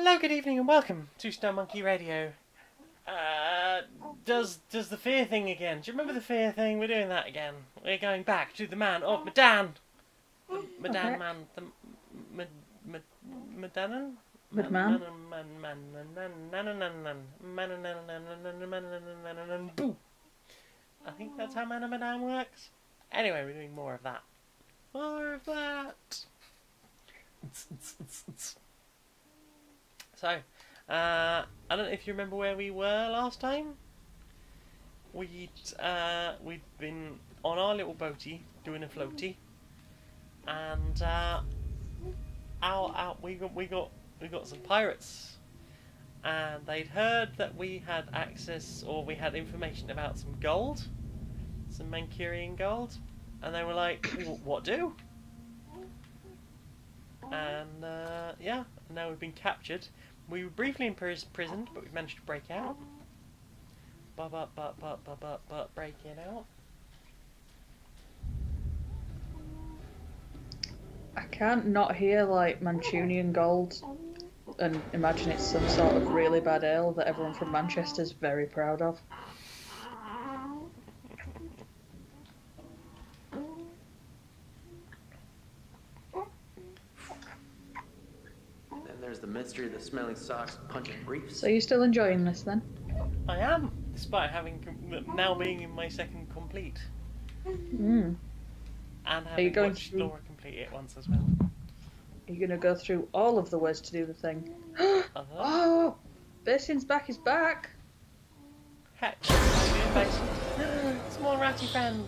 Hello, good evening, and welcome to Stone Monkey Radio. Does the fear thing again? Do you remember the fear thing? We're doing that again. We're going back to the man of Medan. The Medan man. The Medanan? Medman? Boo! I think that's how Man of Medan works. Anyway, we're doing more of that. More of that. So, I don't know if you remember where we were last time. We'd been on our little boaty doing a floaty, and we got some pirates, and they'd heard that we had access, or we had information about some gold, some Mancurian gold, and they were like, "What do?" And yeah, now we've been captured. We were briefly imprisoned, but we've managed to break out. But breaking out. I can't not hear like Mancunian gold and imagine it's some sort of really bad ale that everyone from Manchester's very proud of. There's the mystery of the smelling socks, punching briefs. So you're still enjoying this then? I am, despite having now being in my second complete. Mm. And having watched Laura complete it once as well. Are you going to go through all of the ways to do the thing? Oh! Basin's back is back! Heck, how you doing, Basin? Small ratty friend.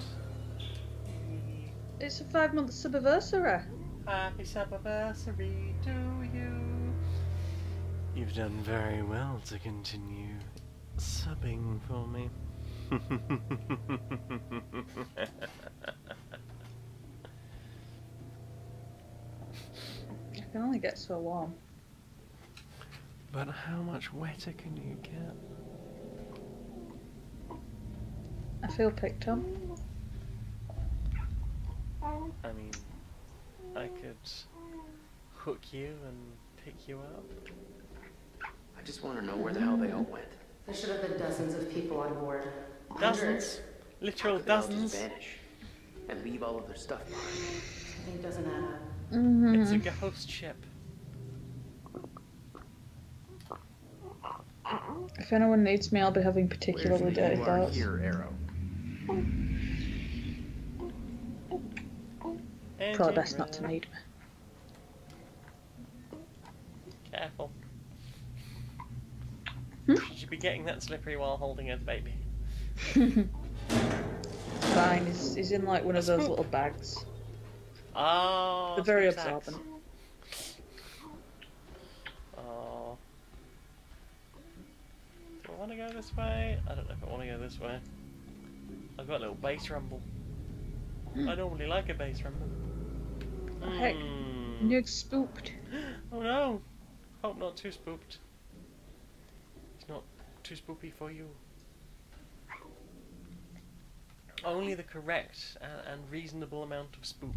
It's a 5-month subiversary. Happy subiversary to you. You've done very well to continue subbing for me. I can only get so warm. But how much wetter can you get? I feel picked on. I mean, I could hook you and pick you up. I just want to know where the hell they all went. There should have been dozens of people on board. Dozens? Literal dozens? Just vanish and leave all of their stuff behind. Something doesn't add up. Mm-hmm. It's a ghost ship. If anyone needs me, I'll be having particularly dirty thoughts. Here, Arrow. Probably best not to need me. Careful. Should you be getting that slippery while holding a baby? Fine, he's in like one of those little bags. Oh, They're very absorbent. Oh. Do I want to go this way? I don't know if I want to go this way. I've got a little bass rumble. I normally like a bass rumble. Oh, heck. You're spooked. Oh no! Hope not too spooked. It's not too spoopy for you. Only the correct and reasonable amount of spoop.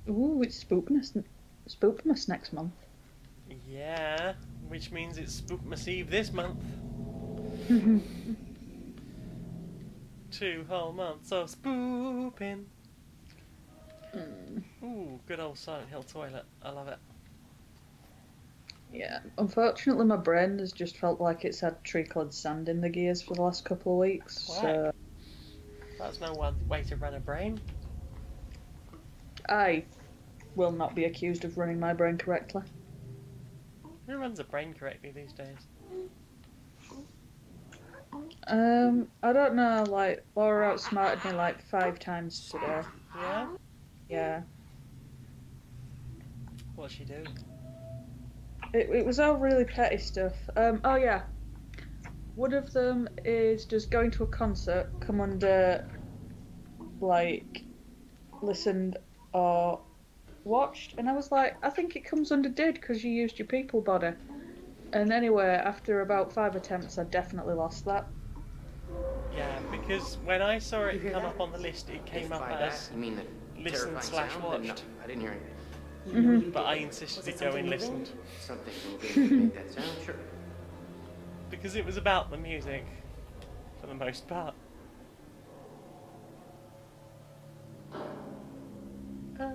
Ooh, it's Spookmas next month. Yeah, which means it's Spookmas Eve this month. 2 whole months of spooping. Ooh, good old Silent Hill toilet. I love it. Yeah, unfortunately my brain has just felt like it's had tree-clad sand in the gears for the last couple of weeks. Whack. So That's no way to run a brain. I will not be accused of running my brain correctly. Who runs a brain correctly these days? I don't know, like, Laura outsmarted me like 5 times today. Yeah? Yeah. What'd she do? It was all really petty stuff. Oh yeah. One of them is just going to a concert, come under, like, listened or watched, and I was like, I think it comes under did because you used your people body. And anyway, after about 5 attempts, I definitely lost that. Yeah, because when I saw it come up on the list, it came up as you mean the listen/watched. No, I didn't hear anything. But I insisted it go and listened. Something moving to make that sound? Sure. Because it was about the music, for the most part.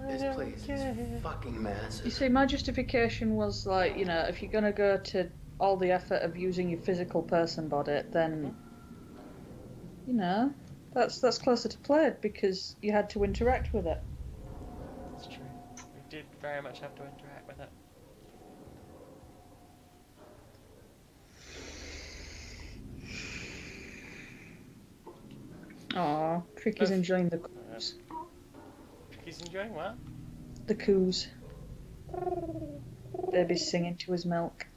This place is fucking You massive. see, my justification was like, you know, if you're gonna go to all the effort of using your physical person body, then, you know, that's closer to played because you had to interact with it. That's true. We did very much have to interact with it. Aw, Tricky's enjoying the coos. He's enjoying what? The coos. Baby's singing to his milk.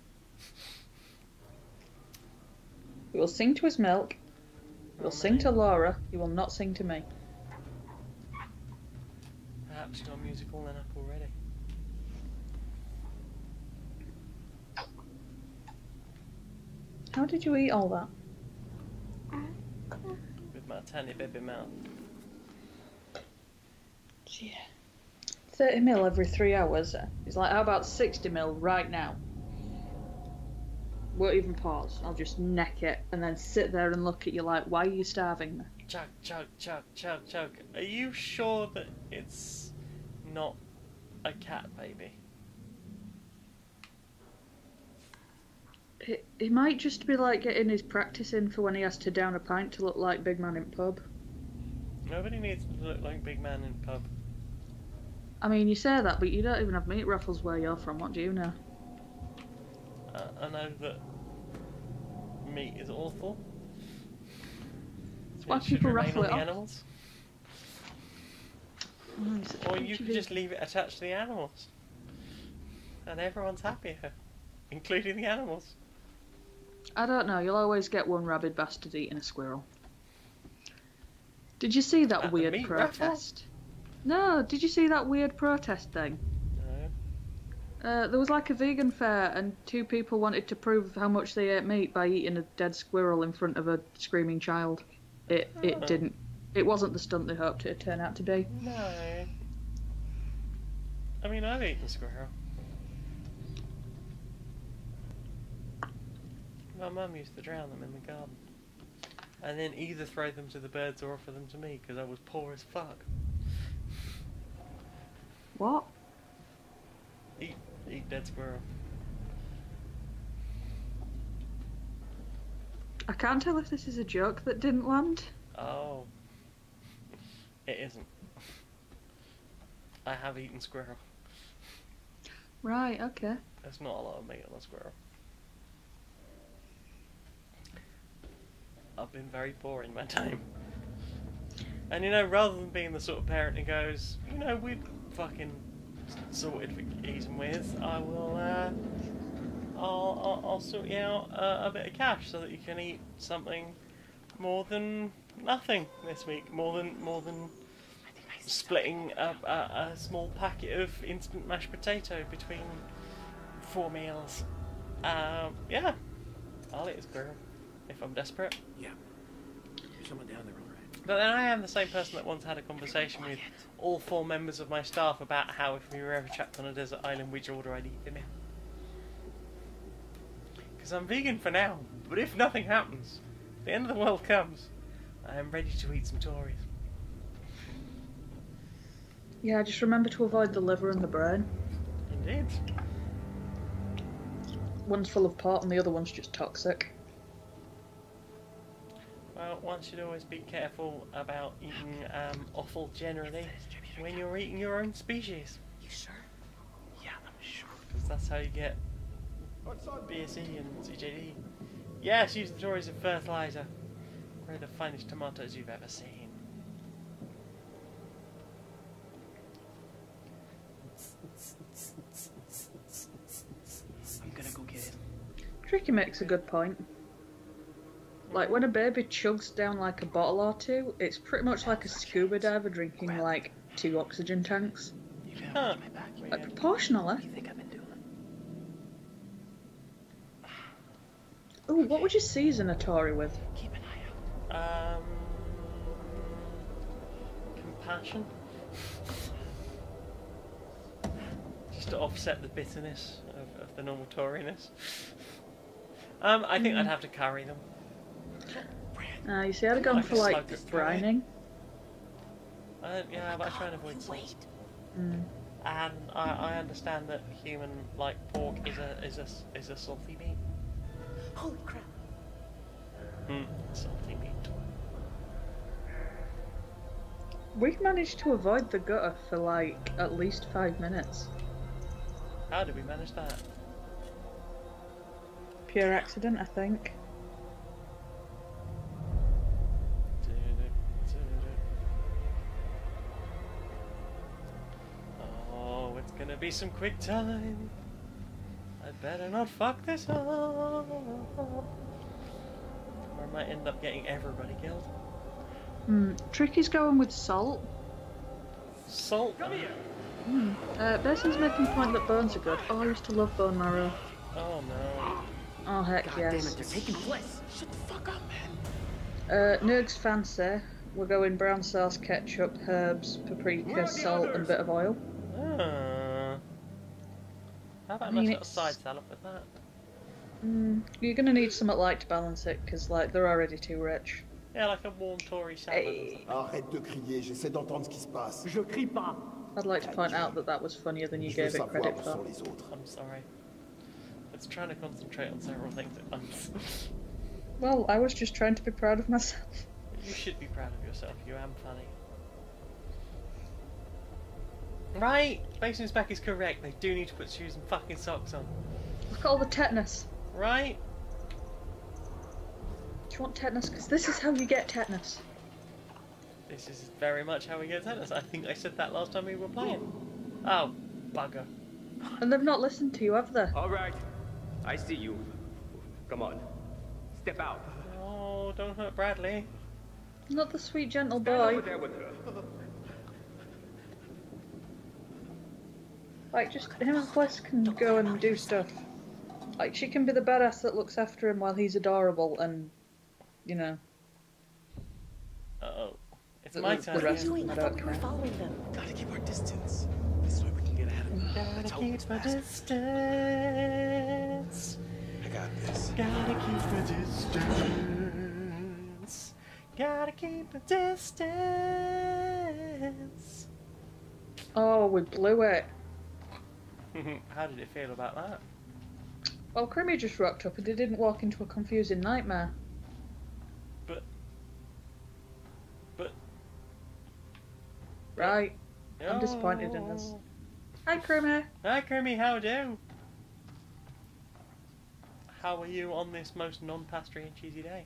He will sing to his milk. He will sing to Laura. He will not sing to me. Perhaps you're musical enough already. How did you eat all that? With my tiny baby mouth. Yeah. 30 mil every 3 hours. He's like, how about 60 mil right now? Won't even pause. I'll just neck it and then sit there and look at you like, why are you starving me? Chug, chug, chug, chug, chug. Are you sure that it's not a cat baby? He might just be like getting his practice in for when he has to down a pint to look like Big Man in pub. Nobody needs to look like Big Man in pub. I mean, you say that, but you don't even have meat raffles where you're from. What do you know? I know that meat is awful. So Why it should people remain raffle on it the off? animals. Oh, he's such a Or you could bitchy just leave it attached to the animals. And everyone's happier. Including the animals. I don't know. You'll always get one rabid bastard eating a squirrel. Did you see that At the weird meat protest? No, did you see that weird protest thing? No. There was like a vegan fair and 2 people wanted to prove how much they ate meat by eating a dead squirrel in front of a screaming child. It didn't. It wasn't the stunt they hoped it'd turn out to be. No. I mean, I've eaten squirrel. My mum used to drown them in the garden. And then either throw them to the birds or offer them to me because I was poor as fuck. What? Eat dead squirrel. I can't tell if this is a joke that didn't land. Oh. It isn't. I have eaten squirrel. Right, okay. There's not a lot of meat on a squirrel. I've been very poor in my time. And you know, rather than being the sort of parent who goes, you know, we've fucking sorted for eating with, I will, I'll sort you out a bit of cash so that you can eat something more than nothing this week. More than splitting a small packet of instant mashed potato between 4 meals. Yeah, I'll eat a squirrel if I'm desperate. Yeah. There's someone down there, all right. But then I am the same person that once had a conversation with all 4 members of my staff about how if we were ever trapped on a desert island, which order I'd eat them in. Because I'm vegan for now, but if nothing happens, the end of the world comes, I am ready to eat some Tories. Yeah, just remember to avoid the liver and the brain. Indeed. One's full of pot and the other one's just toxic. Well, one should always be careful about eating offal generally when you're eating your own species. You sure? Yeah, I'm sure. Because that's how you get BSE and CJD. Yes, use the Tories as fertilizer. Grow the finest tomatoes you've ever seen. I'm gonna go get it. Tricky makes a good point. Like, when a baby chugs down like a bottle or 2, it's pretty much like a scuba diver drinking like 2 oxygen tanks. You got Huh. my back. Like, proportionally. What do you think I've been doing? Ooh, what would you season a Tory with? Keep an eye out. Compassion. just to offset the bitterness of the normal Toriness. I think I'd have to curry them. You see, I'd have gone Like for a like slug through it. brining. Yeah, but I try and avoid salt. Mm. And I understand that human like pork is a salty meat. Holy crap. Salty meat. We've managed to avoid the gutter for like at least 5 minutes. How did we manage that? Pure accident, I think. Oh, it's gonna be some quick time. I better not fuck this up. Or I might end up getting everybody killed. Tricky's going with salt. Salt? Come here! Bessy's making the point that bones are good. Oh, I used to love bone marrow. Oh no. Oh, heck God yes. damn it, they're taking place. Shut the fuck up, man. Nerg's fancy. We're going brown sauce, ketchup, herbs, paprika, salt, and a bit of oil. How about I a mean, nice little it's- side salad with that? You're gonna need something light to balance it, because like they're already too rich. Yeah, like a warm Tory salad. Hey. Arrête de crier, j'essaie d'entendre ce qui se passe. Je crie pas. I'd like to point out that that was funnier than you Je veux gave it savoir credit où for. sont les autres. I'm sorry. It's trying to concentrate on several things at once. Well, I was just trying to be proud of myself. You should be proud of yourself, you am funny. Right! Basing spec is correct, they do need to put shoes and fucking socks on. Look at all the tetanus. Right? Do you want tetanus? Because this is how you get tetanus. This is very much how we get tennis. I think I said that last time we were playing. Oh, bugger. And they've not listened to you, have they? All right. I see you. Come on. Step out. Oh, don't hurt Bradley. Not the sweet, gentle Stand over boy. there with her. Like, just him and Bliss can go and do stuff. Like, she can be the badass that looks after him while he's adorable and, you know. Uh-oh. It's The- my the turn. rest- again. I thought we were following them. Gotta keep our distance. This way we can get ahead of them. Gotta Let's hope keep it's a faster. distance. I got this. Gotta keep a distance. Gotta keep a distance. Oh, we blew it. How did it feel about that? Well, Crimmy just rocked up and he didn't walk into a confusing nightmare. But Right. I'm disappointed in us. Hi, Crimmy. Hi, Kermie, how do? How are you on this most non-pastry and cheesy day?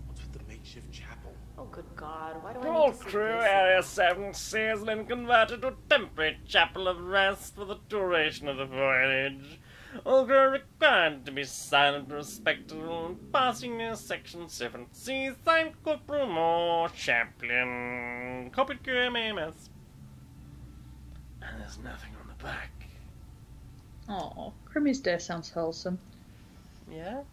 What's with the makeshift chapel? Oh, good God. Why do I All need to see crew this? Area 7C has been converted to a temporary chapel of rest for the duration of the voyage. All crew are required to be silent and respectful, passing near Section 7C, signed Corporal Moore, Chaplain, Corporate Crew MAMS. And there's nothing on the back. Oh, Crimmy's day sounds wholesome. Yeah?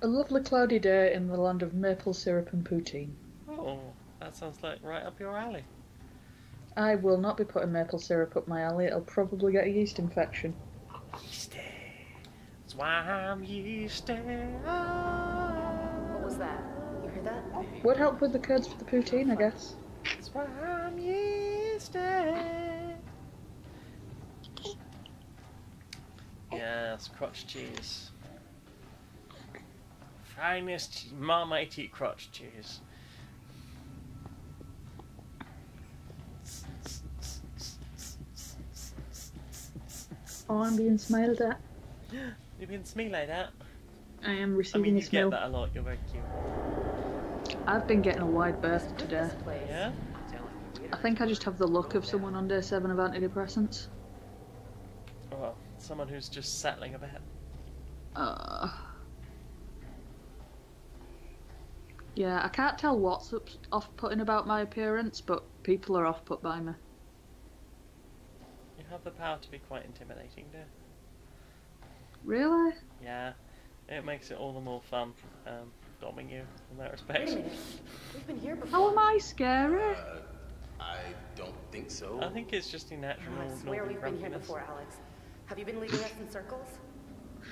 A lovely cloudy day in the land of maple syrup and poutine. Oh, that sounds like right up your alley. I will not be putting maple syrup up my alley. It'll probably get a yeast infection. Yeasty. That's why I'm yeasty. What was that? You heard that? Would help with the curds for the poutine, I guess. That's why I'm yeasty. Yes, crotch cheese. Finest Marmite crotch cheese. Oh, I'm being smiled at. You've been to me like that. I am I receiving mean, a you get smile. that a lot. You're very cute. I've been getting a wide berth today. This place. Yeah? I think I just have the look of someone on day 7 of antidepressants. Well, someone who's just settling a bit. Yeah, I can't tell what's off-putting about my appearance, but people are off-put by me. You have the power to be quite intimidating, dear. Really? Yeah, it makes it all the more fun, domming you in that Wait respect. a minute. We've been here How before. am I scary? think so. I think it's just the natural I swear northern we've been here grumpiness. before, Alex. Have you been leading us in circles?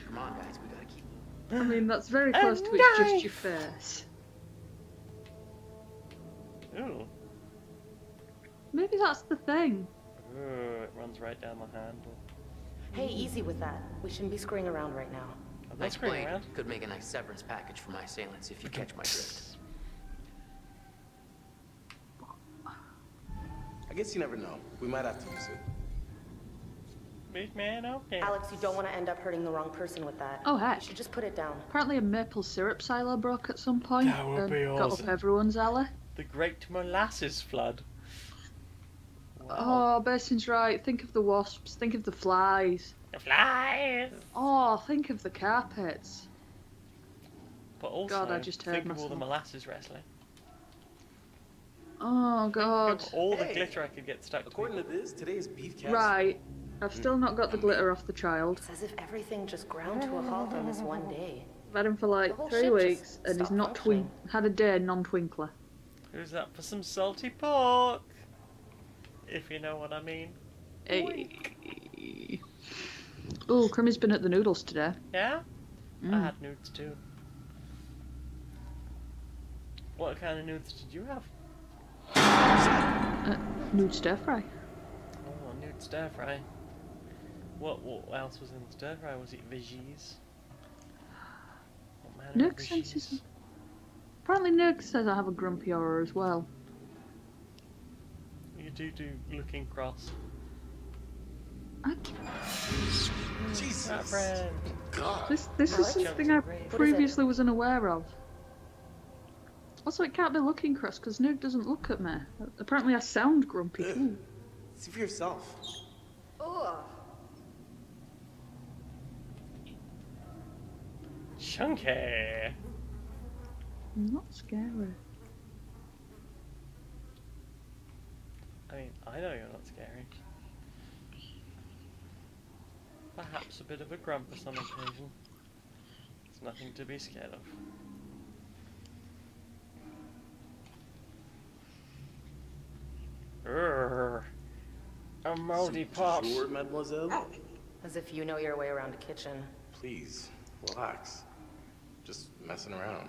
Come on, guys, we gotta keep. I mean, that's very close to it's just your face. Ooh. Maybe that's the thing. Ooh, it runs right down the handle. Hey, easy with that. We shouldn't be screwing around right now. I'm not Nice screwing blade. around. Could make a nice severance package for my assailants if you catch my drift. I guess you never know. We might have to use it. Big man, okay. Alex, you don't want to end up hurting the wrong person with that. Oh, heck. You should just put it down. Apparently a maple syrup silo broke at some point That would and be got awesome. up everyone's alley. The Great Molasses Flood. Wow. Oh, Basin's right. Think of the wasps. Think of the flies. The flies! Oh, think of the carpets. But also, God, I just heard think of all the myself. molasses wrestling. Oh, God. Think of all the Hey, glitter I could get stuck According to. to this, today is beef cast. Right. I've still not got the glitter off the child. It's as if everything just ground to a halt on this one day. I've had him for like The whole 3 ship just weeks and he's stopped not functioning. had a day non-twinkler. Who's up for some salty pork? If you know what I mean. Hey. Oh, Crimmy's been at the noodles today. Yeah? I Mm. had nudes too. What kind of nudes did you have? Nude stir fry. Oh, nude stir fry. What else was in the stir fry? Was it veggies? What manner of Nurk senses. veggies? Apparently Nurk says I have a grumpy aura as well. You do looking cross. Jesus. My friend. God. This is Alex? something I What is it? previously was unaware of. Also, it can't be looking cross because Nurk doesn't look at me. Apparently I sound grumpy too. See for yourself. Ugh. Chunky. Not scary. I mean, I know you're not scary. Perhaps a bit of a grumpus on occasion. It's nothing to be scared of. Urgh. A moldy pot. Sure, mademoiselle? As if you know your way around a kitchen. Please, relax. Just messing around.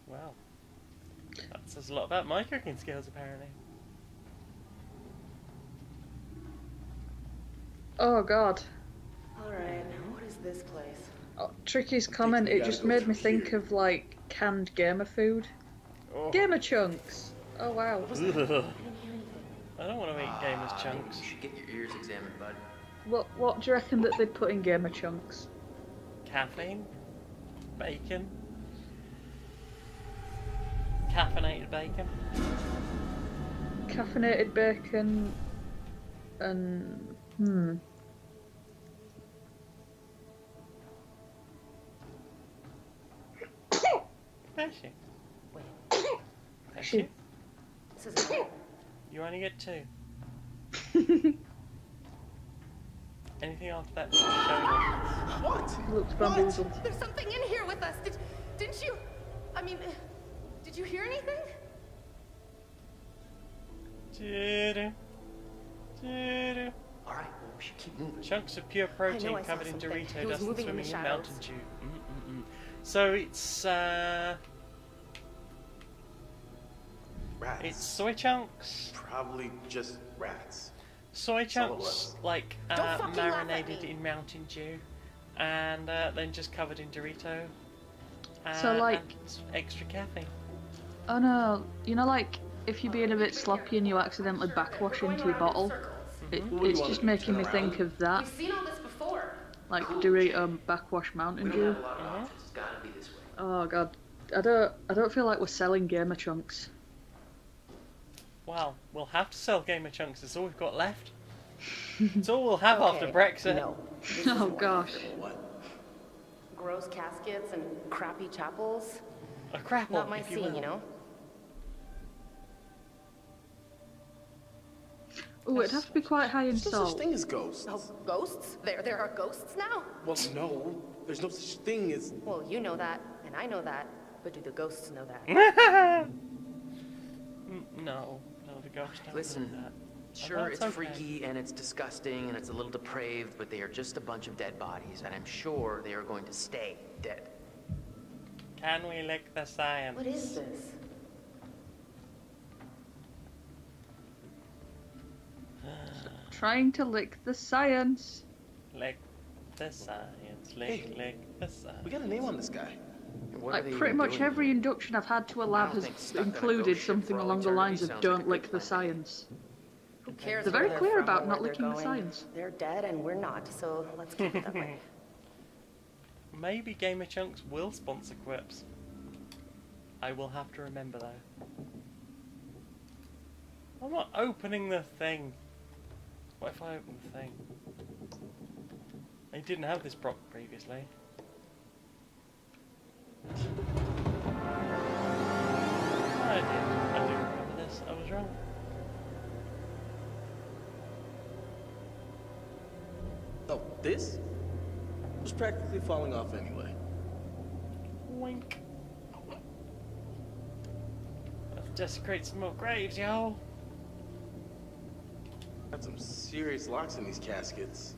Wow. That says a lot about my cooking skills, apparently. Oh God. Alright, what is this place? Oh, Tricky's comment, we it gotta just go made me through think here. of like canned gamer food. Oh. Gamer chunks! Oh wow. Ugh. I don't want to eat gamers chunks. You should get your ears examined, bud. What do you reckon that they'd put in gamer chunks? Caffeine? Bacon? Caffeinated bacon? Caffeinated bacon and Bless you. Wait, Thank She- you. this is it. You only get 2. Anything after that is just showing off. What? looks bamboozled. There's something in here with us. Didn't you? I mean, did you hear anything? Doo-doo. Doo-doo. Alright, well, we should keep moving. Chunks of pure I protein know I saw covered in something. Dorito It was dust and moving in the swimming in mountain shadows. dew. So it's Rats. soy chunks. Probably just rats. Soy That's all it chunks, was. like Don't fucking laugh at marinated me. in Mountain Dew, and then just covered in Dorito. So, like- and extra caffeine. Oh no, you know, like if you're being a bit sloppy and you accidentally backwash into your bottle, it's just making me think of that, We've seen all this before. like Dorito backwash Mountain Dew. A lot of options. It's gotta be this way. Oh God, I don't feel like we're selling gamer chunks. Well, we'll have to sell gamer chunks. It's all we've got left. It's all we'll have after Brexit. No. This Oh isn't gosh. What? Gross caskets and crappy chapels. A crapple, Not my if you scene, will. you know? Ooh, it'd have to be quite high in There's no such salt. thing as ghosts. Oh, ghosts? There are ghosts now? Well, no. There's no such thing as... Well, you know that, and I know that, but do the ghosts know that? No, the ghost don't Listen, do that. sure, that's it's okay. freaky and it's disgusting and it's a little depraved, but they are just a bunch of dead bodies, and I'm sure they are going to stay dead. Can we lick the science? What is this? Trying to lick the science. Lick the science. Lick the science. We got a name on this guy. What are Like they pretty even much doing every here? induction I've had to a lab don't think has stuck on a included ghost ship something for all along the lines of eternity sounds like "Don't a lick good the plan to me. science." Who cares? They're where very they're clear from about or not where they're licking the going. science. They're dead and we're not, so let's keep it that way. Maybe Gamer Chunks will sponsor Quips. I will have to remember though. I'm not opening the thing. What if I open the thing? I didn't have this prop previously. I do remember this. I was wrong. Oh, this was practically falling off anyway. Wink. Let's desecrate some more graves, yo. Got some serious locks in these caskets.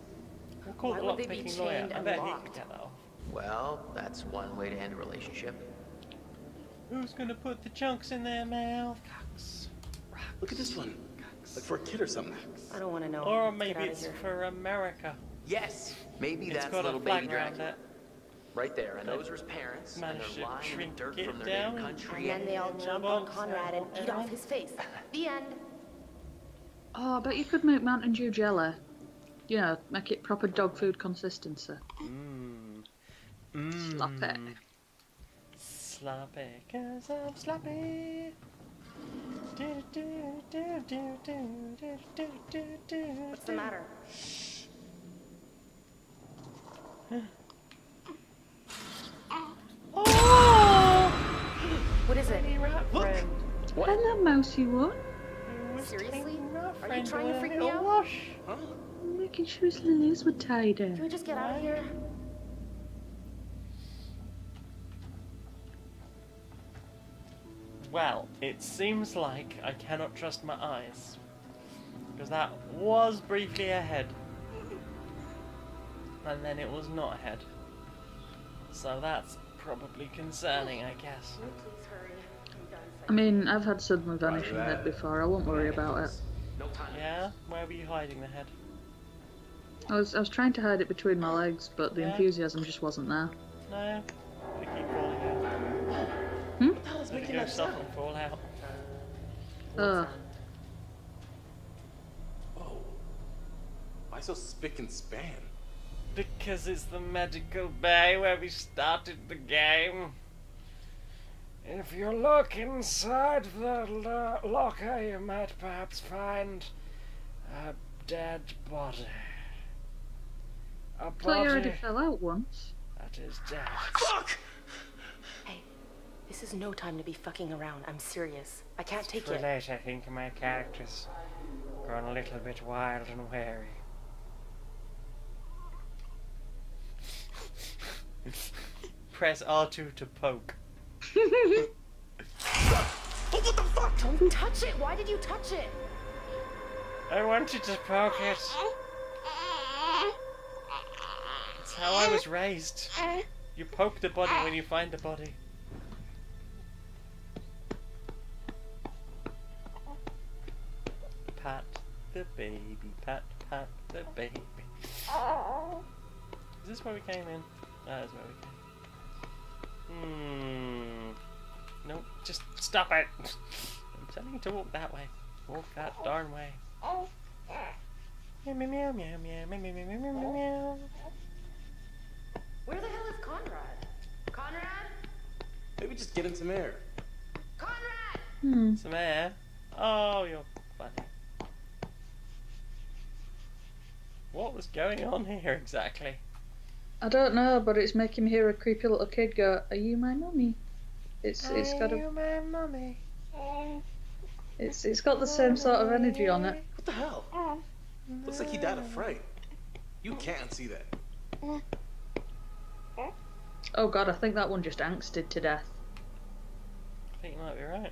We'll call Why the would they be lockpicking lawyer. chained I and bet he locked? can get that off. Well, that's one way to end a relationship. Who's gonna put the chunks in their mouth? Cocks. Look at this one. Like for a kid or something. I don't want to know. Or Let's maybe get out of it's here. for America. Yes, maybe It's that's got little a flag baby around Dracula. it. Right there, and They those are his parents, and managed they're to lying in the shrink dirt it from their down. native And country. then they all jump on Conrad and eat off his face. The end. Oh, I bet you could make Mountain Dew jelly. You know, make it proper dog food consistency. Sloppy. Sloppy, cause I'm sloppy. What's the matter? Oh! What is it? Rat friend. Hello, mousy one. Who was Seriously? taking rat Are you friend trying to on a freak me little out? wash? Huh? Making sure his little ears were tied Can we in. just get out of here? Well, it seems like I cannot trust my eyes. Because that was briefly ahead. And then it was not ahead. So that's probably concerning, I guess. Please hurry. I'm done. I mean, I've had suddenly vanishing head before. I won't worry about it. No time. Yeah? Where were you hiding the head? I was trying to hide it between my legs, but the Yeah. enthusiasm just wasn't there. No? They keep falling out. Hmm? Let it go soft and fall out. Ugh. Whoa. Why so spick and span? Because it's the medical bay where we started the game. If you look inside the locker, you might perhaps find a dead body. A I thought you already body fell out once. that is dead. Fuck! Hey, this is no time to be fucking around. I'm serious. I can't take Too it. late, I think my character's grown a little bit wild and wary. Press R2 to poke. Oh, what the fuck? Don't touch it. Why did you touch it? I wanted to poke it. It's how I was raised. You poke the body when you find the body. Pat the baby, pat, pat the baby. Is this where we came in? That is where we came. Nope, just stop it! I'm telling you to walk that way. Walk that darn way. Meow meow meow meow meow meow meow meow meow meow meow. Where the hell is Conrad? Conrad? Maybe just get in some air. Conrad! Some air. Oh, you're funny. What was going on here exactly? I don't know, but it's making me hear a creepy little kid go, "Are you my mummy?" It's got Are a you my mummy? it's got the same sort of energy on it. What the hell? Looks like he died of fright. You can't see that. Oh god, I think that one just angsted to death. I think you might be right.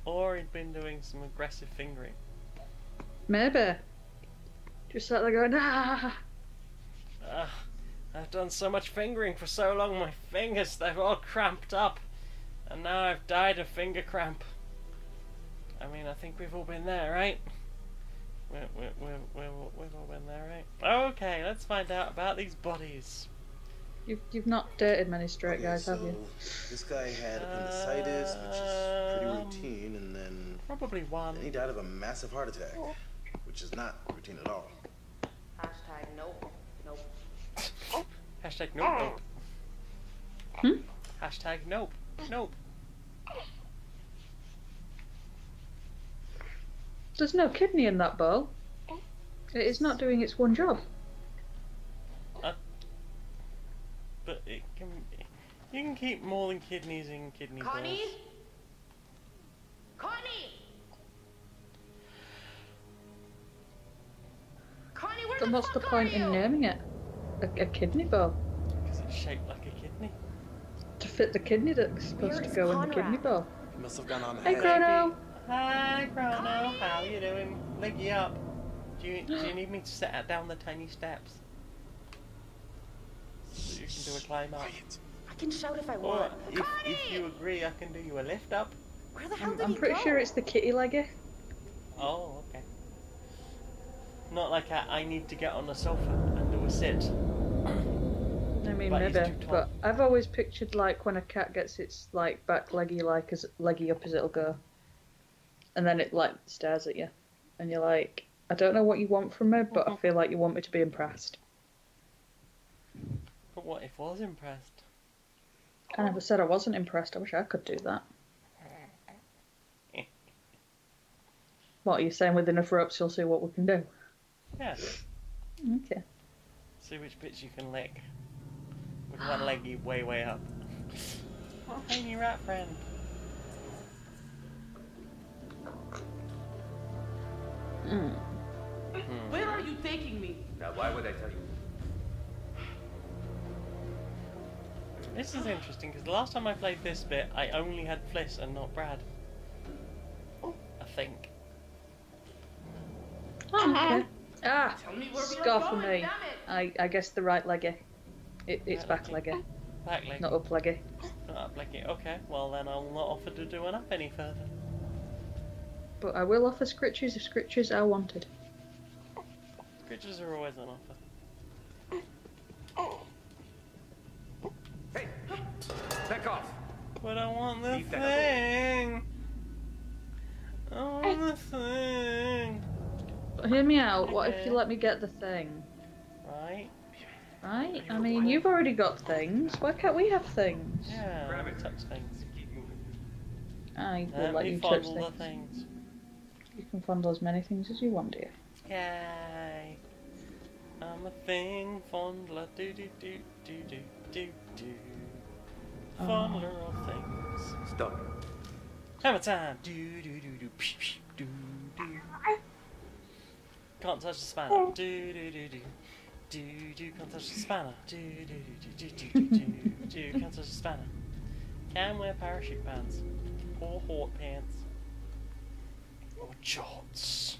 Or he'd been doing some aggressive fingering. Maybe. Just sat there going, ah! I've done so much fingering for so long, my fingers, they've all cramped up. And now I've died of finger cramp. I mean, I think we've all been there, right? We've all been there, right? Okay, let's find out about these bodies. You've not dated many straight guys, have you? This guy had appendicitis, which is pretty routine, and then Probably one. he died of a massive heart attack, which is not routine at all. Hashtag nope. Nope. Hashtag nope. Hmm? Hashtag nope. Nope. There's no kidney in that bowl. It is not doing its one job. But it can. You can keep more than kidneys in kidney Connie? balls. Connie! Connie, where Then the what's the fuck point are in you? naming it? A kidney bowl? Because it's shaped like a kidney. To fit the kidney that's supposed Where to is go in the Conrad? kidney bowl. He must have gone on Hey, ahead. Chrono! Hi, Chrono. How you doing? Leggy up. Do you need me to set down the tiny steps? So you can do a climb up. Quiet. I can shout if I Or want. if you agree, I can do you a lift up. Where the hell did I'm he pretty go? sure it's the kitty leggy. Oh, okay. Not like I need to get on the sofa and do a sit. I mean, But he's maybe. too tall. But I've always pictured like when a cat gets its like back leggy like as leggy up as it'll go, and then it like stares at you, and you're like, I don't know what you want from me, but I feel like you want me to be impressed. But what if I was impressed? I never said I wasn't impressed. I wish I could do that. What are you saying? With enough ropes, you'll see what we can do. Yeah. Okay. See which bits you can lick. With one leggy way up. Tiny rat friend. Where are you taking me? Now, why would I tell you? This is interesting because the last time I played this bit, I only had Fliss and not Brad. I think. Oh, okay. Ah, Tell me where we scar are for going, me. damn it. I guess the right leggy. It's Right back leggy. leggy, Back leg. not up leggy. Not up leggy. Okay, well then I'll not offer to do an up any further. But I will offer scritches if scritches are wanted. Scritches are always on offer. Hey! Back off! But I want the Leave that thing! I want the thing! But hear me out. What if Okay. you let me get the thing? Right? Right? I mean, you've already got things. Why can't we have things? Yeah, Grab it. touch things. Keep moving. I will Let let me you touch fondle the things. things. You can fondle as many things as you want, dear. Yay! I'm a thing fondler. Do do do do do do do. Fondler of things. Stop. Hammer time! Do do do do psh, psh, do do. Can't touch the spanner. Do do do do. Do do. Can't touch the spanner. Do do do do do do do do. Can't touch the spanner. Can wear parachute pants. Or hort pants. Or jorts.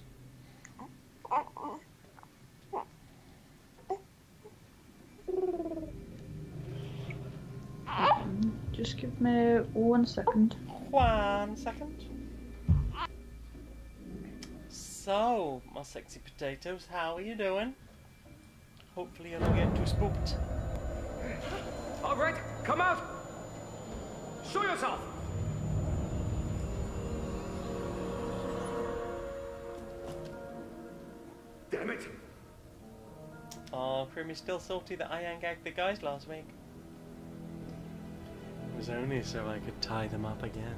Just give me 1 second. 1 second. So, my sexy potatoes, how are you doing? Hopefully you don't get too spooked. All right, come out! Show yourself! Damn it! Oh, Primmy's still salty that I ungagged the guys last week. It was only so I could tie them up again.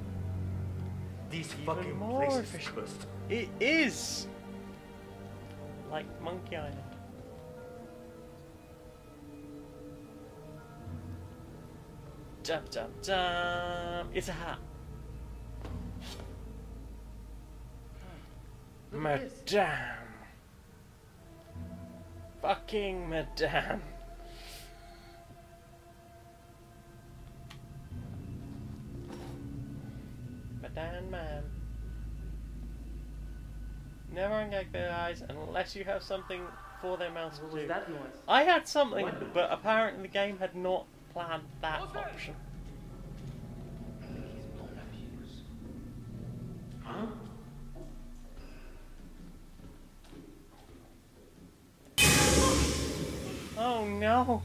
These Even fucking more places efficient. cursed. It is! Like Monkey Island. Dum dum dum! It's a hat. Look at this. Madame! Fucking Madame! Medan man. Never ungag their eyes unless you have something for their mouths to What do. was that noise? I had something, but apparently the game had not planned that option. I think he's blown a fuse. Huh? Oh no!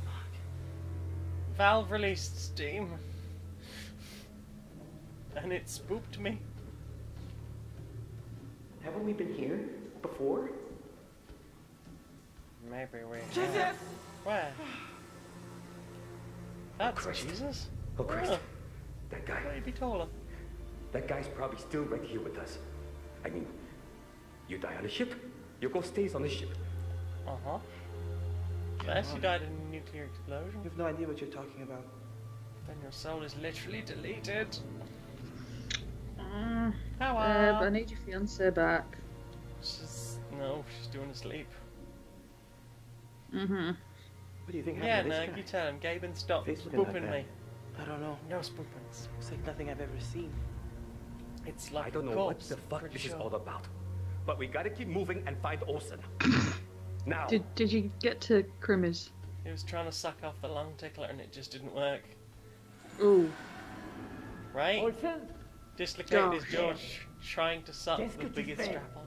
Valve released Steam. And it spooked me. Haven't we been here before? Maybe we have. Where? That's Christ. Jesus. Oh, Christ. Oh, That guy. maybe taller. That guy's probably still right here with us. I mean, you die on a ship, your ghost stays on the ship. Uh-huh. Unless you died in a nuclear explosion, You have no idea what you're talking about. then your soul is literally deleted. Babe, How I need your fiance back. No, she's doing a sleep. Mm-hmm. What do you think Yeah, happened to no, this guy? you tell him. Gaben, stop Face looking like spooping that. me. I don't know. No spoopings. It's like nothing I've ever seen. It's like I don't know a what corpse, the fuck pretty this is sure. all about. But we gotta keep moving and find Olsen. Now. Did you get to Crimmers? He was trying to suck off the lung tickler and it just didn't work. Ooh. Right? Olsen? Dislocated his Gosh. jaw trying to suck Qu'est-ce the que tu biggest fais? strap on.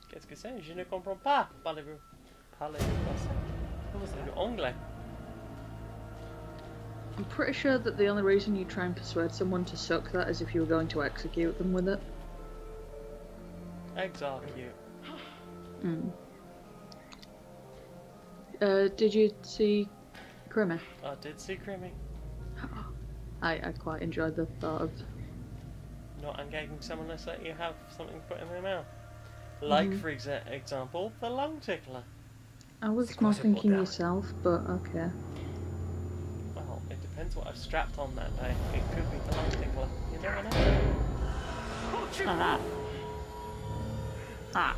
Qu'est-ce que c'est? Je ne comprends pas. Parlez-vous français? Anglais. I'm pretty sure that the only reason you try and persuade someone to suck that is if you were going to execute them with it. Execute. Mm. Did you see Crimmy? I did see Crimmy. I quite enjoyed the thought of. Not engaging someone unless that you have something to put in their mouth. Like, Mhm. for example, the lung tickler. I was C'est more quoi ce thinking bordel? yourself, but okay. Well, it depends what I've strapped on that day. It could be the lung tickler. You never know. Ah. Ah.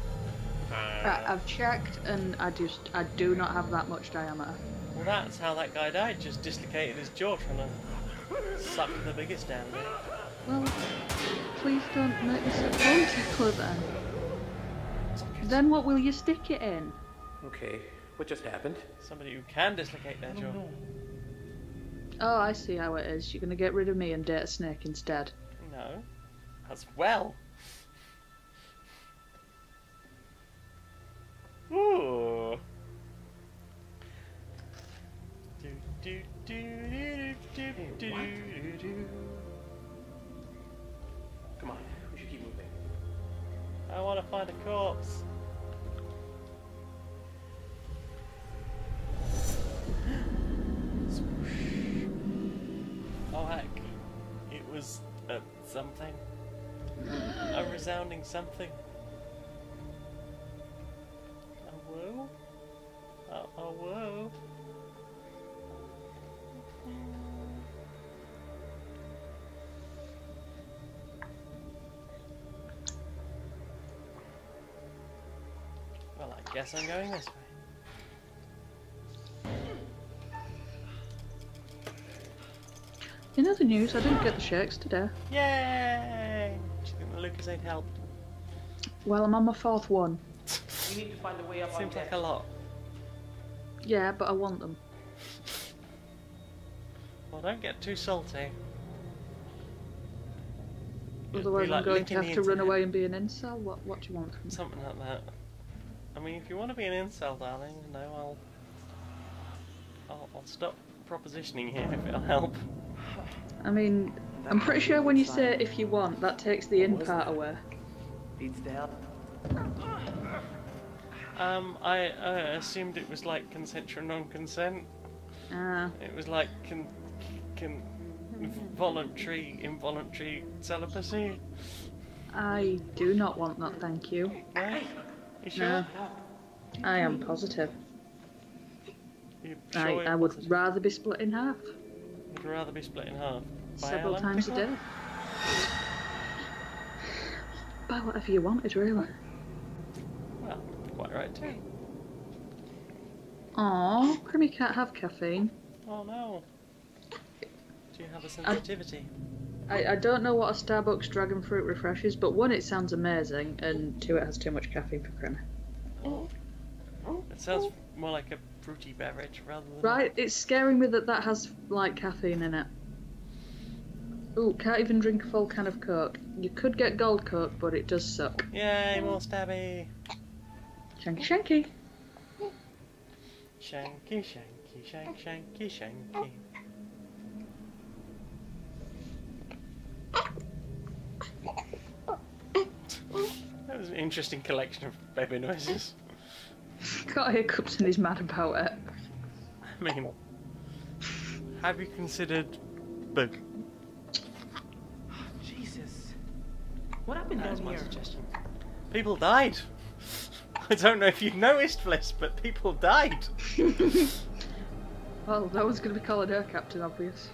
Right, I've checked and I do not have that much diameter. Well, that's how that guy died. Just dislocated his jaw trying to suck the biggest down there. Well, please don't make me suck bone tickler then. Then what will you stick it in? Okay, what just happened? Somebody who can dislocate their jaw. Oh, I see how it is. You're gonna get rid of me and date a snake instead. No. As well. Ooh. Do, do, do, do, do, do, do, do. Come on, we should keep moving. I want to find a corpse. Oh heck. It was something. A resounding something. A whoa? A whoa? Well, I guess I'm going this way. In other news, I didn't get the shakes today. Yay! Do you think the Lucas ain't helped? Well, I'm on my fourth one. We need to find a way up on Seems deck. like a lot. Yeah, but I want them. Well, don't get too salty. It'd Otherwise, be I'm like going to licking have the to run internet. away and be an incel. What do you want from me? Something like that. I mean, if you want to be an incel, darling, you know, I'll stop propositioning here if it'll help. I mean, I'm pretty sure when you say if you want, that takes the in part away. Needs to help. I assumed it was like consent or non-consent. Ah, It was like voluntary, involuntary celibacy. I do not want that, thank you. No? You sure? No, I am positive. You sure I you're would positive? rather be split in half. You'd rather be split in half. By Several how times a long? day. By whatever you wanted, really. Well, quite right too. Aw, Crimmy can't have caffeine. Oh no. Do you have a sensitivity? I don't know what a Starbucks dragon fruit refresh is, but one, it sounds amazing, and two, it has too much caffeine for Crema. It sounds more like a fruity beverage rather than... Right, it's scaring me that has, like, caffeine in it. Ooh, can't even drink a full can of Coke. You could get gold Coke, but it does suck. Yay, more stabby! Shanky shanky. Shanky, shanky, shanky, shanky. That was an interesting collection of baby noises. Got hiccups and he's mad about it. I mean, have you considered bug? Jesus. What happened That down is my here? suggestion. People died. I don't know if you've noticed, Fliss, but people died. Well, no one's going to be calling her Captain Obvious.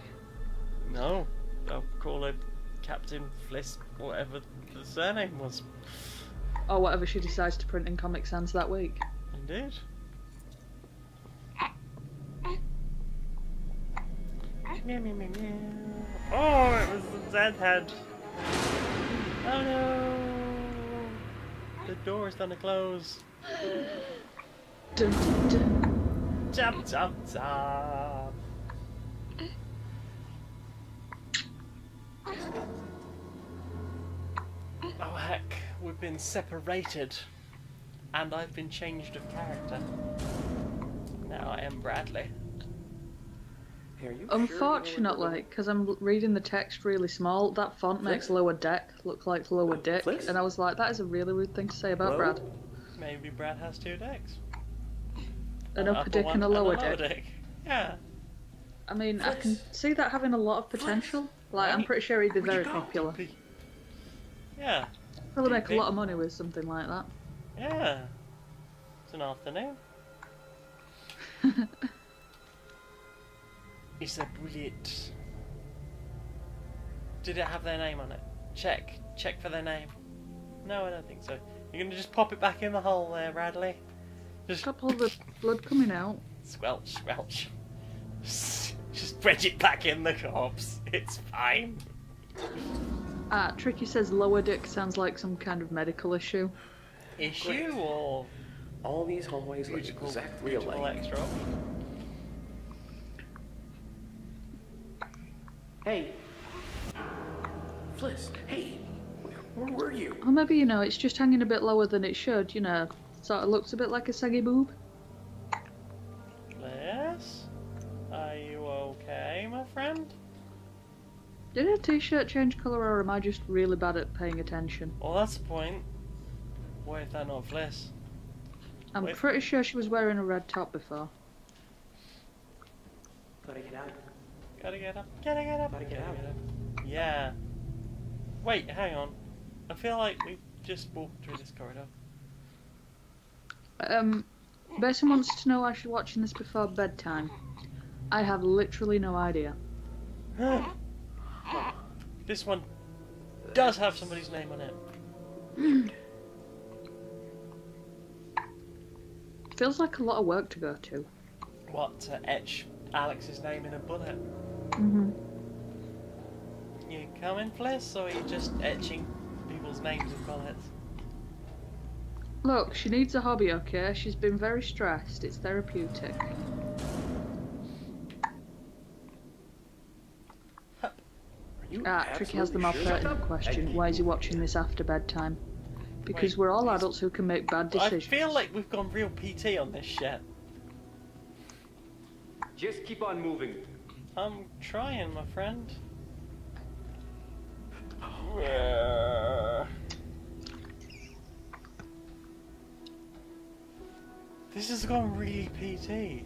No, I'll call her Captain Fliss, whatever the surname was. Or whatever she decides to print in Comic Sans that week. Indeed. Meow, meow, meow, meow. Oh, it was the dead head. Oh no! The door is gonna close. Dun, dun, dun. Jump, jump, jump. Oh heck, we've been separated. And I've been changed of character. Now I am Bradley. Hey, are you Unfortunately, because I'm reading the text really small, that font makes Lower Deck look like Lower Dick, Fliss? and I was like, that is a really rude thing to say about Hello? Brad. Maybe Brad has two decks. An An upper dick one and a lower dick. Yeah. I mean, I can see that having a lot of potential. Like, I'm Right. pretty sure he'd be very popular. Yeah. Probably make a lot of money with something like that. Yeah. It's an afternoon. It's a brilliant. Did it have their name on it? Check. Check for their name. No, I don't think so. You're gonna just pop it back in the hole there, Bradley. Just Stop all the blood coming out. squelch, squelch. Just wedge it back in the corpse. It's fine. Ah, Tricky says lower dick sounds like some kind of medical issue. Issue or All these hallways look beautiful, exactly beautiful alike. extra? Hey, Fliss, hey, where were you? Or maybe, you know, it's just hanging a bit lower than it should, you know. Sort of looks a bit like a saggy boob. Yes? Are you okay, my friend? Did her t-shirt change colour, or am I just really bad at paying attention? Well, that's the point. Why is that not Fliss? I'm Wait. pretty sure she was wearing a red top before. gotta get out. Gotta get up, gotta get up, Gotta gotta get out. get up. Yeah. Wait, hang on. I feel like we've just walked through this corridor. Basin wants to know why she's watching this before bedtime. I have literally no idea. This one does have somebody's name on it. Feels like a lot of work to go to. What, to etch Alex's name in a bullet? Mhm. You coming, Fliss, or are you just etching people's names in bullets? Look, she needs a hobby, okay? She's been very stressed. It's therapeutic. Are you Tricky has the more absolutely sure? pertinent question. Why is he watching this after bedtime? Because we're all adults who can make bad decisions. I feel like we've gone real PT on this shit. Just keep on moving. I'm trying, my friend. This has gone really PT.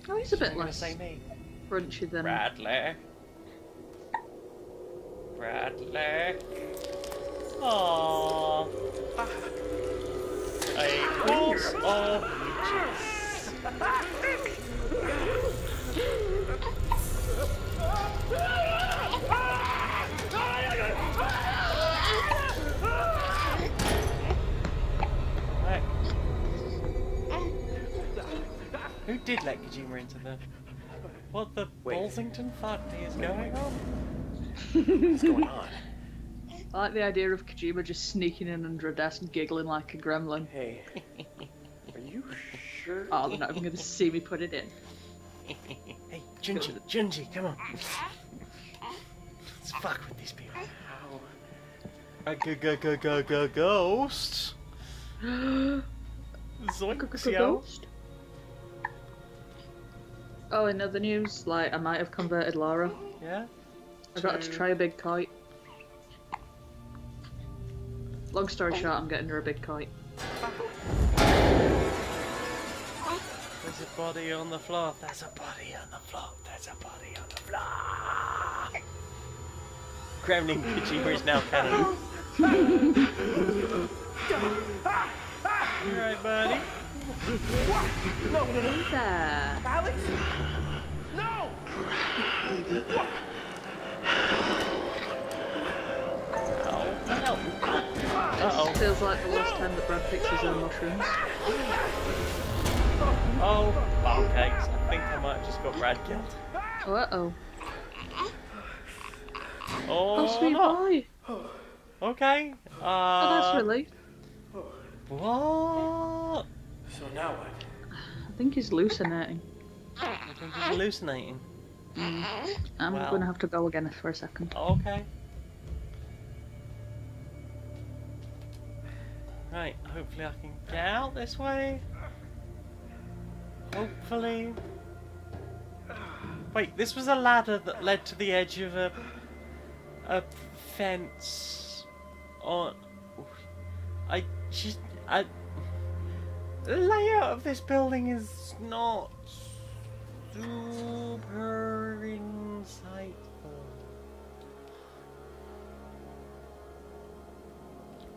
Oh, he's a bit I'm gonna less say me. brunchy than... Bradley. Bradley. Aww. A course of witches. Right. Who Who did let Kojima into the... What the Wait. Bolsington fuck is going on? What's going on? I like the idea of Kojima just sneaking in under a desk and giggling like a gremlin. Hey, are you sure? Oh, they're not even going to see me put it in. Hey, Junji, come on. Let's fuck with these people. How? Ghost. Zoinksio. Ghost? Oh, in other news, like, I might have converted Laura. Yeah? I got her to try a big kite. Long story short, I'm getting her a big kite. There's a body on the floor. There's a body on the floor. There's a body on the floor. Gremlin Kojima is now canon. You right, buddy? Who's there? Alex? No! This feels like the last time that Brad picks his own mushrooms. Oh, pancakes. I think I might have just got Brad killed. Uh-oh. Oh, Oh, sweet no. boy. Okay. Oh, that's relief. What? So now what? I think he's hallucinating. I think he's hallucinating. I'm Well. gonna have to go again for a second. Okay. Right, hopefully I can get out this way. Hopefully. Wait, this was a ladder that led to the edge of a fence. On. The layout of this building is not super insightful.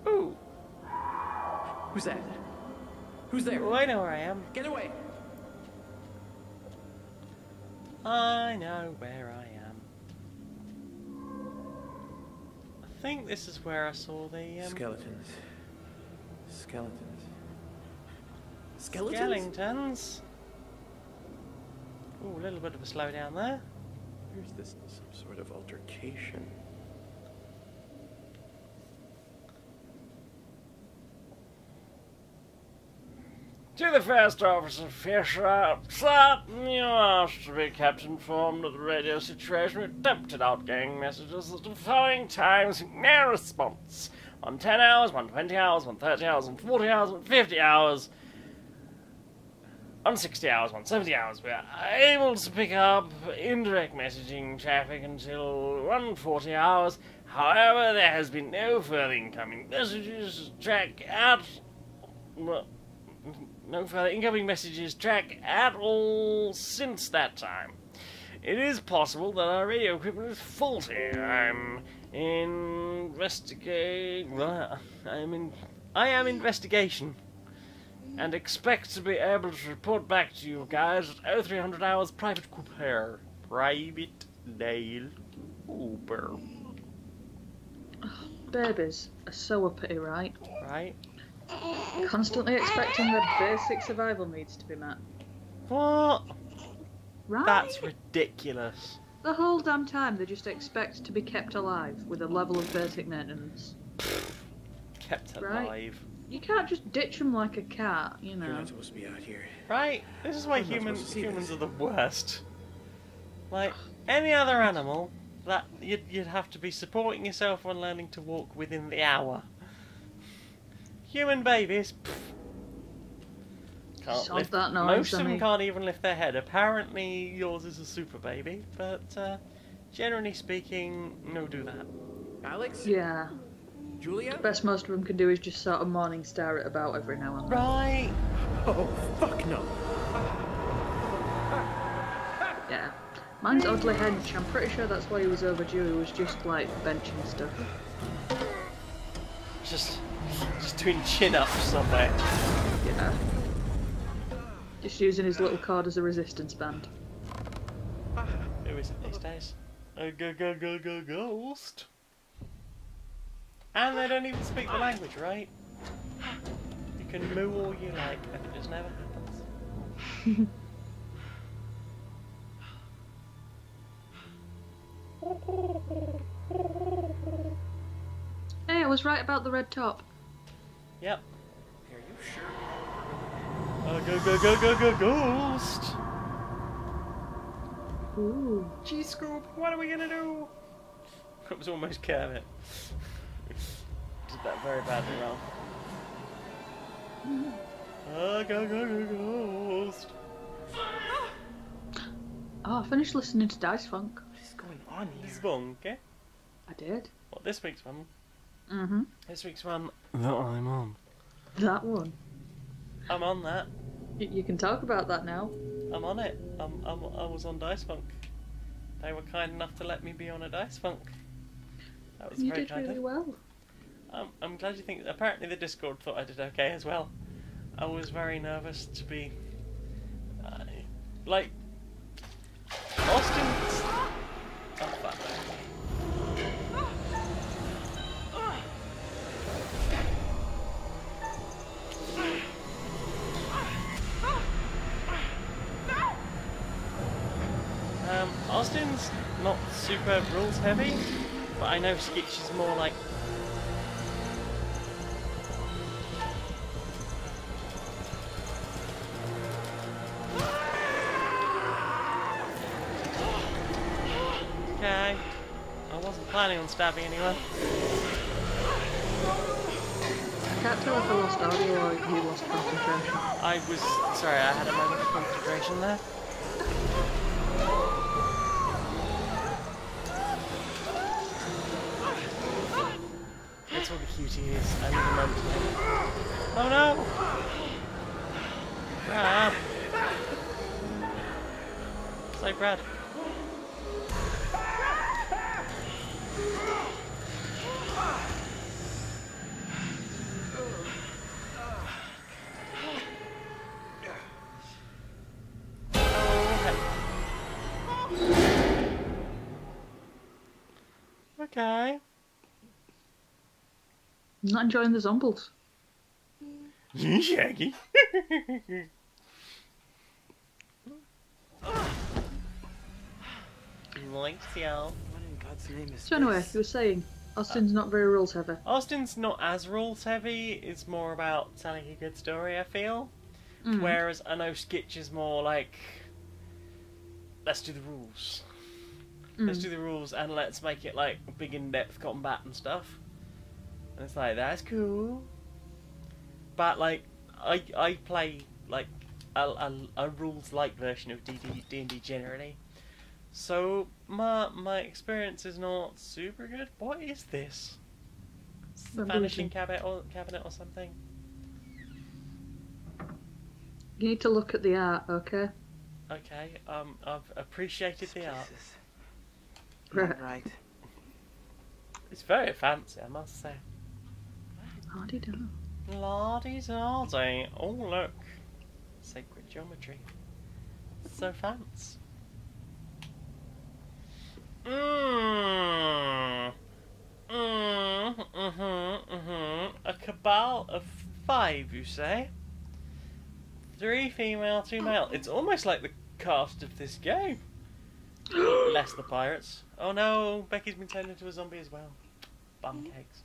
Ooh. Who's that? Who's there? Oh, I know where I am. Get away! I know where I am. I think this is where I saw the Skeletons. Skeletons. skeletons. Ooh, a little bit of a slowdown there. Here's this some sort of altercation. To the first officer, Fisher, sir, you are asked to be kept informed of the radio situation. We attempted outgoing messages at the following times. No response. On 10 hours, 120 hours, 130 hours, 140 hours, 150 hours. On 60 hours, 170 hours, we are able to pick up indirect messaging traffic until 140 hours. However, there has been no further incoming messages to track out. No further incoming messages track at all since that time. It is possible that our radio equipment is faulty. I am investigation and expect to be able to report back to you guys at 0300 hours private Cooper. Private Dale Cooper. Babies are so uppity, right? Right? Constantly expecting their basic survival needs to be met. What? Right? That's ridiculous. The whole damn time they just expect to be kept alive with a level of basic maintenance. Kept Right. alive. You can't just ditch them like a cat, you You're know. not supposed to be out here. Right? This is why I'm not supposed to see humans this. are the worst. Like, any other animal, that you'd have to be supporting yourself on learning to walk within the hour. Human babies, can't Sod lift, that noise, most of them Sammy. can't even lift their head. Apparently yours is a super baby, but generally speaking, no do that. Alex? Yeah. Julia? Best most of them can do is just sort of morning stare it about every now and then. Right. Oh, fuck no. Yeah. Mine's oddly hench. I'm pretty sure that's why he was overdue. He was just like benching stuff. Just doing chin-ups somewhere. Yeah. Just using his little cord as a resistance band. Who is it these days? A ghost. And they don't even speak the language, right? You can moo all you like, and it just never happens. was right about the red top. Yep. Are you sure? Go, ghost! Ooh. G-Scoop, what are we gonna do? It was almost Kermit. Did that very badly wrong. Ghost! Oh, I finished listening to Dice Funk. What is going on here? Spunk, I did. What, this week's one? Mm-hmm. This week's one that I'm on. That one. I'm on that. You can talk about that now. I'm on it. I was on Dice Funk. They were kind enough to let me be on a Dice Funk. That was You very did kind really of. well. I'm glad you think. Apparently, the Discord thought I did okay as well. I was very nervous to be like Austin's. Oh fuck. Austin's not super rules heavy, but I know Skitch is more like. Okay, I wasn't planning on stabbing anyone. I can't tell if I lost audio or you lost concentration. I was sorry, I had a moment of concentration there. That's what the cutie is. I need a moment. Oh no! Brad! Say Brad. Okay. I'm not enjoying the zombies. Shaggy. Lights, y'all. What in God's name is So anyway, this? you were saying Austin's not very rules heavy. Austin's not as rules heavy. It's more about telling a good story, I feel. Mm. Whereas I know Skitch is more like, let's do the rules. Let's do the rules and let's make it like big in-depth combat and stuff. And it's like, that's cool. But like, I play like a rules-like version of D&D generally. So my experience is not super good. What is this? It's the vanishing cabinet or something? You need to look at the art, okay? Okay, I've appreciated the art. Jesus. Right. Right. It's very fancy, I must say. La-di-da. La-di-da-di. Oh look, sacred geometry. So fancy. A cabal of 5, you say? 3 female, 2 male. It's almost like the cast of this game. Less the pirates. Oh no, Becky's been turned into a zombie as well. Bum cakes.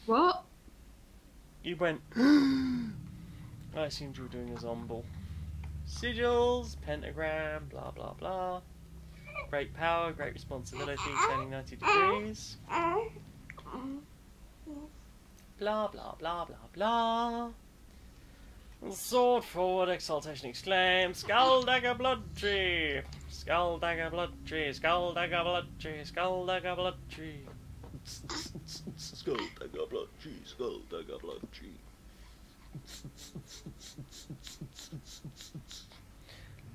What? You went. I assumed you were doing a zomble. Sigils, pentagram, blah blah blah. Great power, great responsibility, turning 90 degrees. Blah blah blah blah blah. Sword forward, exaltation exclaim, skull dagger blood tree, skull dagger blood tree, skull dagger blood tree, skull dagger blood tree. Skull dagger blood tree, skull dagger blood tree.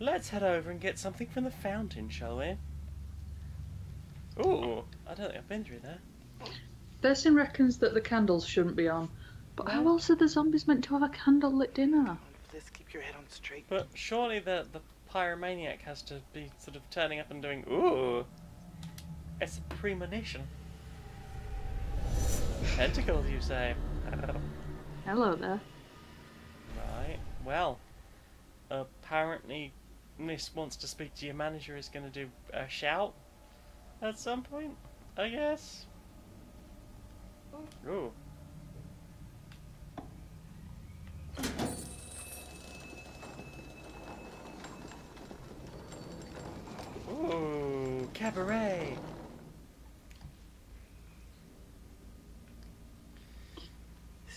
Let's head over and get something from the fountain, shall we? Ooh, I don't think I've been through there. Bessin reckons that the candles shouldn't be on. But how else are the zombies meant to have a candle-lit dinner? Please keep your head on straight. But surely the pyromaniac has to be sort of turning up and doing, ooh, it's a premonition. Tentacles, you say? Hello there. Right, well, apparently Miss wants to speak to your manager, is going to do a shout at some point, I guess. Ooh, cabaret.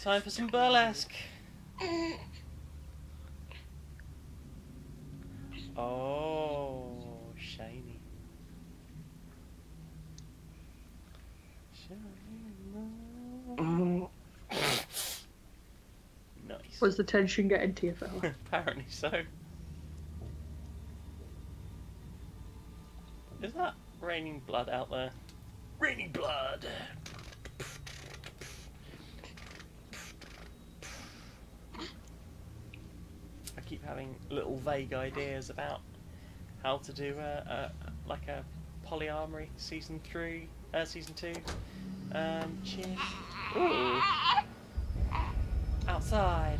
Time for some burlesque. Oh, shiny. Nice. Was the tension getting to you, fella? Apparently so. Is that raining blood out there? Raining blood! I keep having little vague ideas about how to do like a polyamory season 2. Cheers. Ooh. Outside.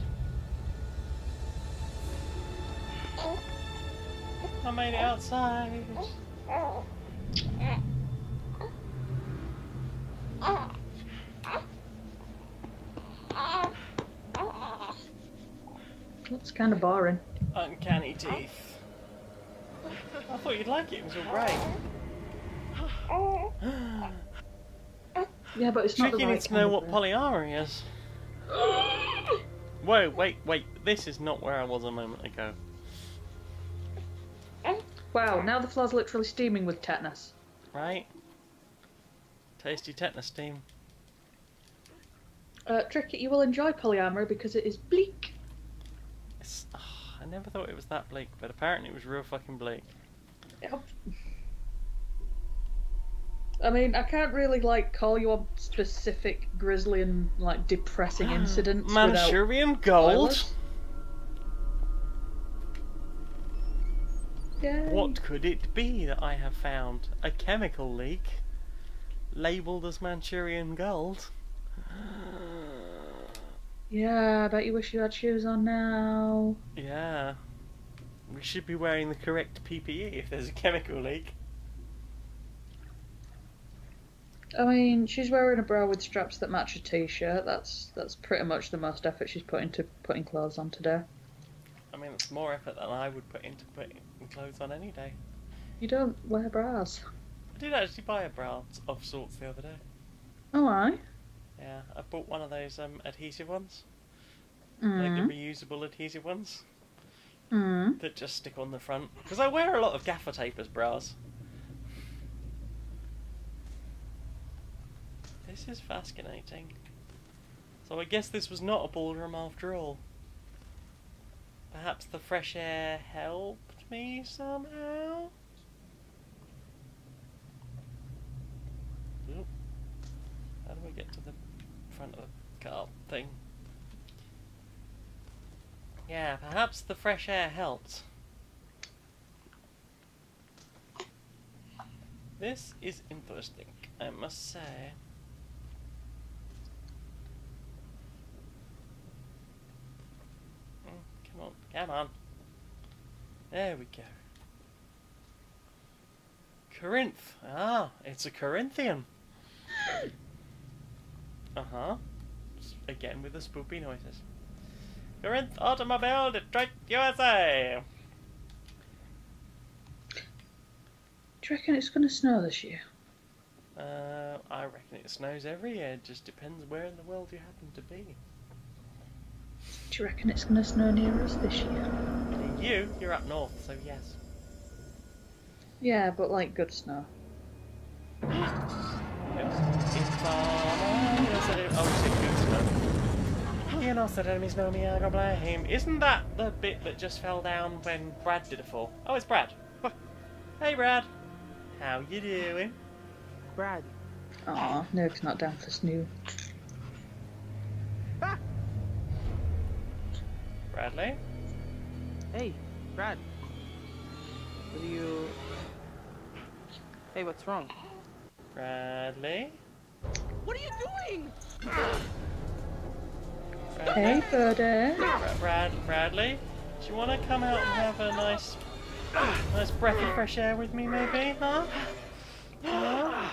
I made it outside. Looks kind of boring. Uncanny teeth. I thought you'd like it. It was all great. Yeah, but it's not the Tricky right needs to know kind what polyamory is. Whoa, wait. This is not where I was a moment ago. Wow, now the floor's literally steaming with tetanus. Right? Tasty tetanus steam. Tricky, you will enjoy polyamory because it is bleak. I never thought it was that bleak, but apparently it was real fucking bleak. Yep. I mean, I can't really call you on specific grisly and depressing incidents. Manchurian gold. Yay. What could it be that I have found? A chemical leak, labelled as Manchurian gold. Yeah, I bet you wish you had shoes on now. Yeah. We should be wearing the correct PPE if there's a chemical leak. I mean, she's wearing a bra with straps that match a t-shirt. That's pretty much the most effort she's put into putting clothes on today. I mean, it's more effort than I would put into putting clothes on any day. You don't wear bras. I did actually buy a bra of sorts the other day. Oh, I? Yeah, I bought one of those adhesive ones. Mm. Like the reusable adhesive ones. Mm. That just stick on the front. Because I wear a lot of gaffer tape as bras. This is fascinating. So I guess this was not a ballroom after all. Perhaps the fresh air helped me somehow? Oop. How do we get to the front of the car thing? Yeah, perhaps the fresh air helped. This is interesting, I must say. Come on. There we go. Corinth. Ah, it's a Corinthian. Uh-huh. Again with the spoopy noises. Corinth Automobile, Detroit, USA. Do you reckon it's going to snow this year? I reckon it snows every year. It just depends where in the world you happen to be. Do you reckon it's going to snow near us this year? You're up north, so yes. Yeah, but good snow. You know, said enemies know me, I go blame. Isn't that the bit that just fell down when Brad did a fall? Oh, it's Brad. Hey, Brad. How you doing? Brad. Aw, Nerf's not down for snoo. Bradley? Hey, Brad. What are you... Hey, what's wrong? Bradley? What are you doing? Bradley? Hey, birdie. Bradley? Do you want to come out and have a nice breath of fresh air with me, maybe? Huh? Huh?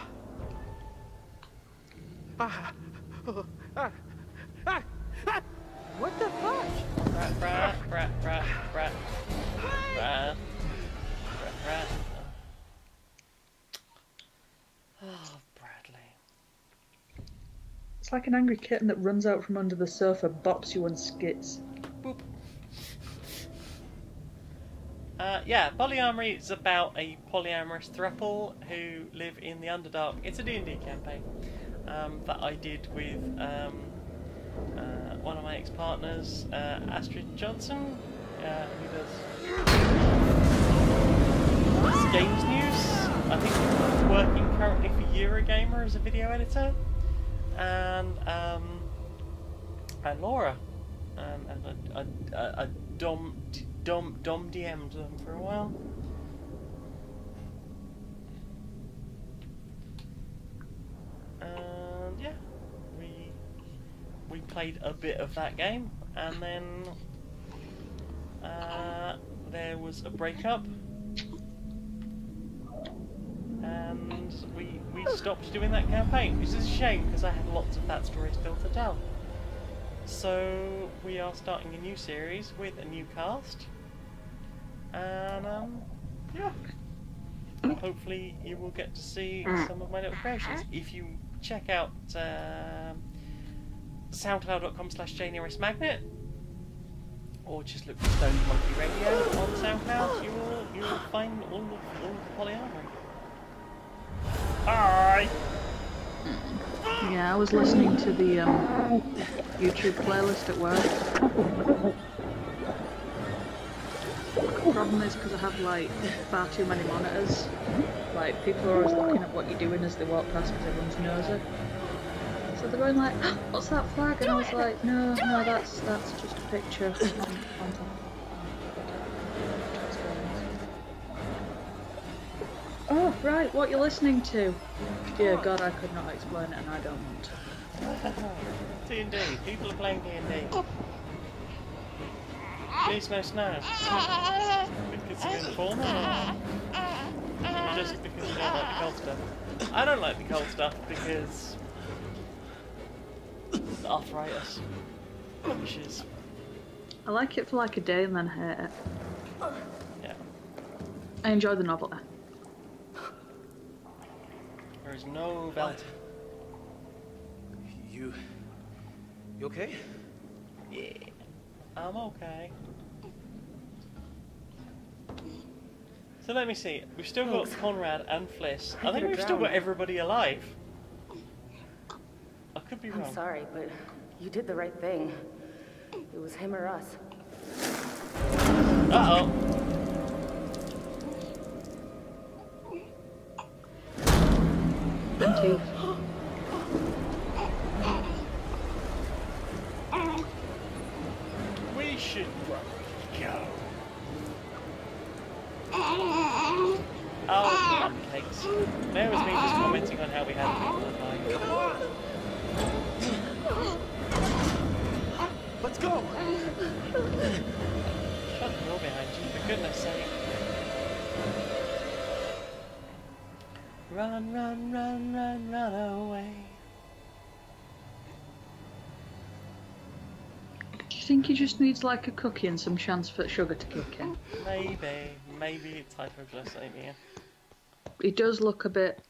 What the fuck? Brad. It's like an angry kitten that runs out from under the sofa, bops you and skits. Boop. Yeah, Polyamory is about a polyamorous throuple who live in the Underdark. It's a D&D campaign that I did with one of my ex-partners, Astrid Johnson, who does games news. I think she's working currently for Eurogamer as a video editor, and Laura, and a Dom DM'd them for a while. And yeah, we played a bit of that game, and then there was a breakup, and we stopped doing that campaign, which is a shame because I had lots of that story still to tell. So we are starting a new series with a new cast, and yeah, hopefully you will get to see some of my little creations. If you check out soundcloud.com/JNRSMagnet, or just look for Stone Monkey Radio on SoundCloud, you will find all of the polyamory. Bye. Yeah, I was listening to the YouTube playlist at work. The problem is because I have like far too many monitors. Like people are always looking at what you're doing as they walk past because everyone's nosy. So they're going like, oh, "What's that flag?" And I was like, "No, that's just a picture." Oh, right, what you're listening to? Dear God, I could not explain it and I don't want to. D&D. People are playing D&D. Please no snow. Because you're informal, or just because you don't like the cold stuff? I don't like the cold stuff because the arthritis. Pushes. I like it for like a day and then hate it. Yeah. I enjoy the novelty. There is no belt. You okay? Yeah. I'm okay. So let me see. We've still got Conrad and Fliss. I think we've still got everybody alive. I could be wrong. I'm sorry, but you did the right thing. It was him or us. Uh-oh. Teeth. We should go. Oh, cupcakes. There was me just commenting on how we had people online. Let's go! Shut the door behind you, for goodness sake. Run, run, run, run, run away. Do you think he just needs like a cookie and some chance for sugar to kick in? Maybe it's hypoglycemia. He does look a bit,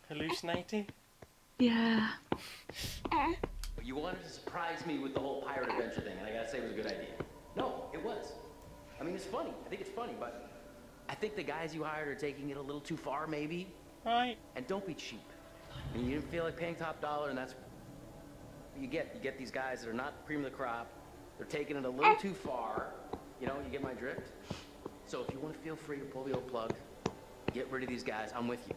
Hallucinating? yeah. You wanted to surprise me with the whole pirate adventure thing, and I gotta say it was a good idea. No, it was. I mean, it's funny. I think it's funny, but I think the guys you hired are taking it a little too far, maybe. Right. And don't be cheap. I mean, you didn't feel like paying top dollar, and that's you get. You get these guys that are not cream of the crop. They're taking it a little too far. You know, you get my drift. So if you want to feel free to pull the old plug, get rid of these guys. I'm with you.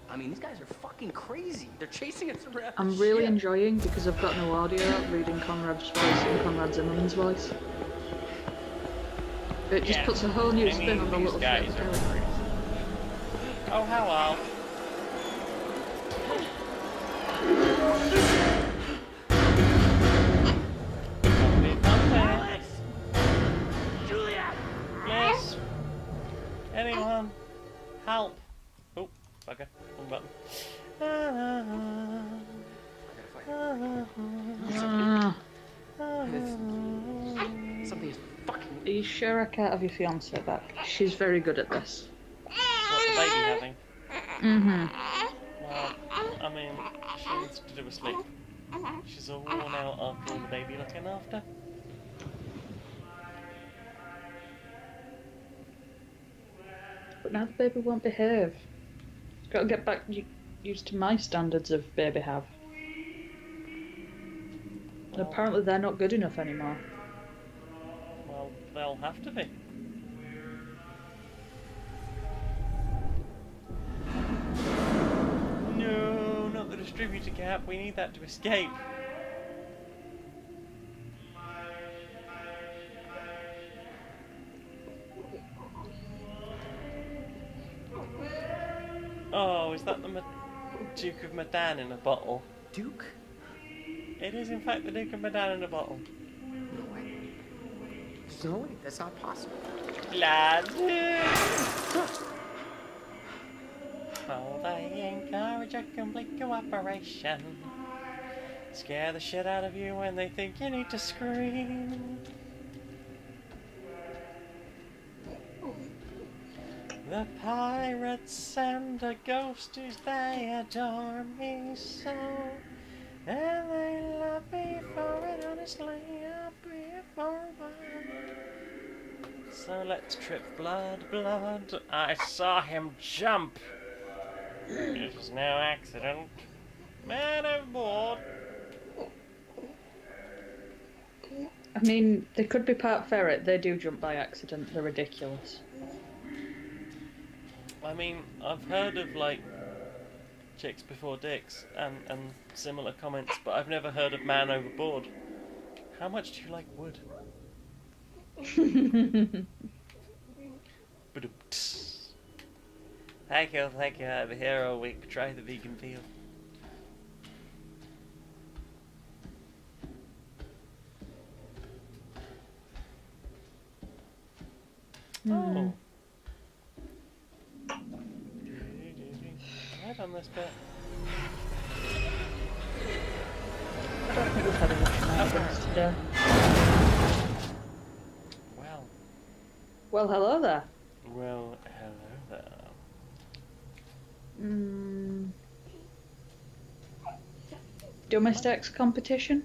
I mean, these guys are fucking crazy. They're chasing us around. I'm really enjoying, because I've got no audio, reading Conrad's voice and Conrad Zimmerman's voice. It just puts a whole new spin on the little guys shit. are crazy. Oh, hello. Julia! Yes. Anyone? Help. Oh, bugger. Wrong button. Something is fucking. Are you sure I can't have your fiance back? She's very good at this. What's the baby having? Mm-hmm. Well, I mean, she's wants to do a sleep. She's all worn out after all the baby looking after. But now the baby won't behave. Got to get back used to my standards of baby have. And apparently they're not good enough anymore. Well, they'll have to be. No, not the distributor cap. We need that to escape. Oh, is that the Duke of Medan in a bottle? Duke? It is, in fact, the Duke of Medan in a bottle. No way. There's no way. That's not possible. Lads! Oh, they encourage a complete cooperation. Scare the shit out of you when they think you need to scream. The pirates and the ghosties, they adore me so. And they love me for it, honestly, I'll be it for a while. So let's trip blood. I saw him jump. It was no accident. Man overboard. I mean, they could be part ferret. They do jump by accident. They're ridiculous. I mean, I've heard of, like, chicks before dicks and similar comments, but I've never heard of man overboard. How much do you like wood? Ba-dum-ts. Thank you, over here all week. Try the vegan veal. Oh. Right on this bit. I don't think we've had enough shenanigans today. Well. Well, hello there. Well, hello there. Dumbest X competition?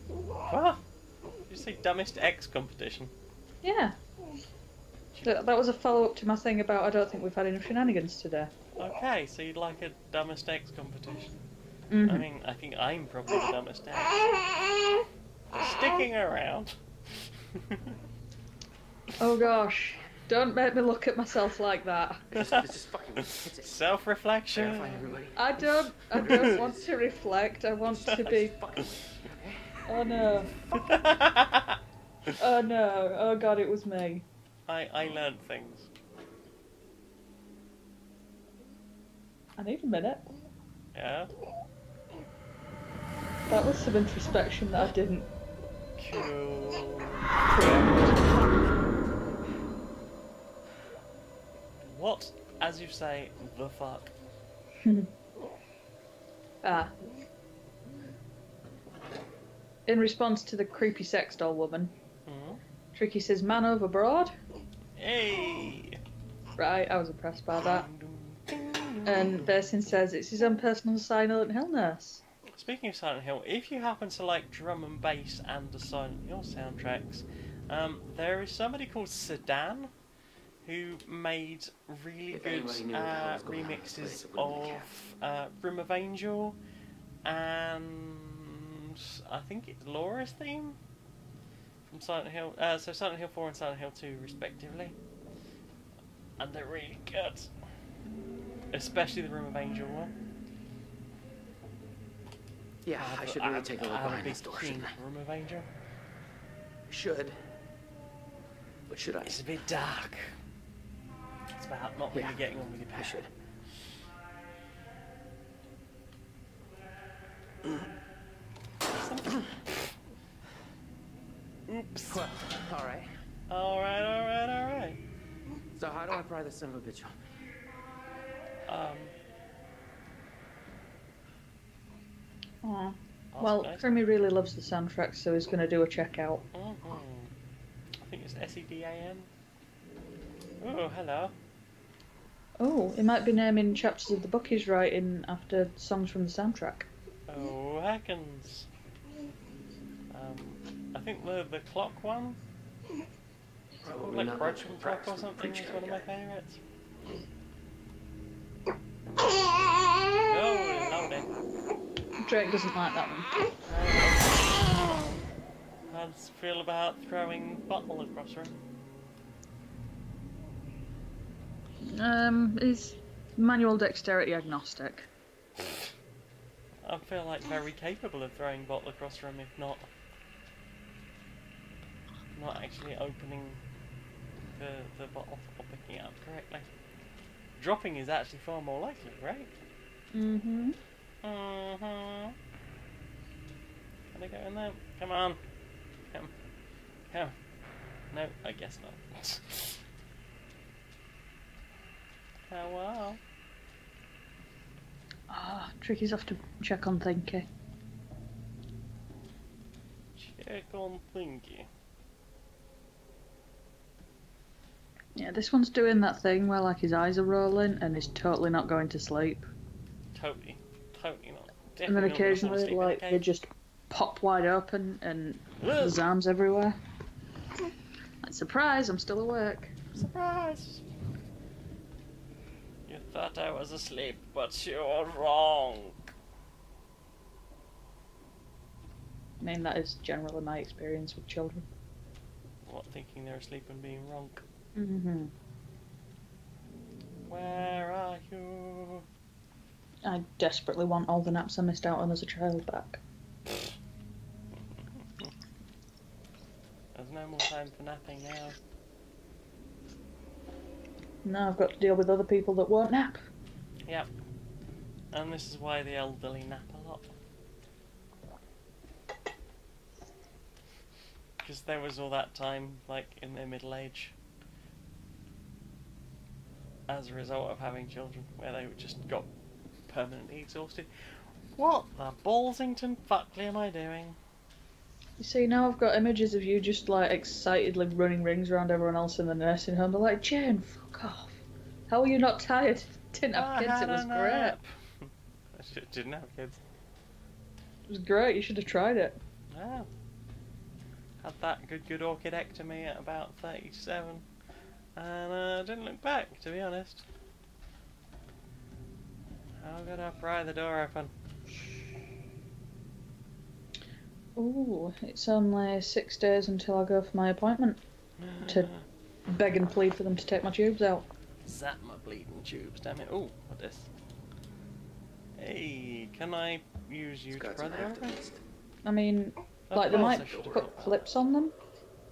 What? Did you say dumbest X competition? Yeah. That was a follow-up to my thing about I don't think we've had enough shenanigans today. Okay, so you'd like a dumbest X competition. Mm-hmm. I mean, I think I'm probably the dumbest X. Sticking around. Oh gosh. Don't make me look at myself like that. It's just fucking... It's it. Self-reflection. Terrifying everybody. I don't want to reflect. I want to be... Fucking... Oh no. Oh no. Oh god, it was me. I learned things. I need a minute. Yeah? That was some introspection that I didn't Cool. correct. What, as you say, the fuck? In response to the creepy sex doll woman, Mm-hmm. Tricky says, man overboard. Hey! Right, I was impressed by that. And Versin says it's his own personal Silent Hill nurse. Speaking of Silent Hill, if you happen to like drum and bass and the Silent Hill soundtracks, there is somebody called Sedan who made really If good anybody knew what the hell was going on in this remixes place, it wouldn't be of Room of Angel and I think it's Laura's theme from Silent Hill. So Silent Hill 4 and Silent Hill 2 respectively. And they're really good. Especially the Room of Angel one. Yeah, I should really take a look behind this door, shouldn't I? Room of Angel. Should. But should I? It's a bit dark. It's about not really getting on with your I pet. should. Oops. Well, alright. Alright. So how do I pry this son of a bitch open? Aw. Ask Well, nice. Kermie really loves the soundtrack, so he's going to do a checkout. Mhm. I think it's SEDAN. Oh, hello. Oh, it might be naming chapters of the book he's writing after songs from the soundtrack. Oh, heckens. I think the clock one? Probably Like not much broken of a clock or practice with the something preach is kind one of of my guy. favourites. Oh, loading. Drake doesn't like that one. How does it feel about throwing bottle across room? He's manual dexterity agnostic. I feel like very capable of throwing bottle across room, if not actually opening the bottle or picking it up correctly. Dropping is actually far more likely, right? Mm-hmm. Mm-hmm. Can I go in there? Come on. Come. No, I guess not. Oh well. Ah, Tricky's off to check on Thinky. Check on Thinky. Yeah, this one's doing that thing where like his eyes are rolling and he's totally not going to sleep. Totally not. And Definitely then not gonna fall occasionally, asleep in a like, they cave. just pop wide open and Ugh. there's arms everywhere. Like, surprise, I'm still awake. Surprise! You thought I was asleep, but you were wrong. I mean, that is generally my experience with children. What, thinking they're asleep and being wrong? Mm-hmm. Where are you? I desperately want all the naps I missed out on as a child back. There's no more time for napping now. Now I've got to deal with other people that won't nap. Yep. And this is why the elderly nap a lot. Because there was all that time, like, in their middle age, as a result of having children, where they just got permanently exhausted. What the Ballsington fuckly am I doing? You see, now I've got images of you just like excitedly running rings around everyone else in the nursing home. They're like, Jane, fuck off. How are you not tired? Didn't have kids, had it was a great. nap. I didn't have kids. It was great, you should have tried it. Wow. Had that good orchidectomy at about 37. And didn't look back, to be honest. How could I pry the door open? Ooh, it's only 6 days until I go for my appointment. To beg and plead for them to take my tubes out. Zap my bleeding tubes, damn it. Ooh, what this? Hey, can I use you It's to got pry some the door open? aftertaste. I mean, Of like, they course I might should. put clips on them,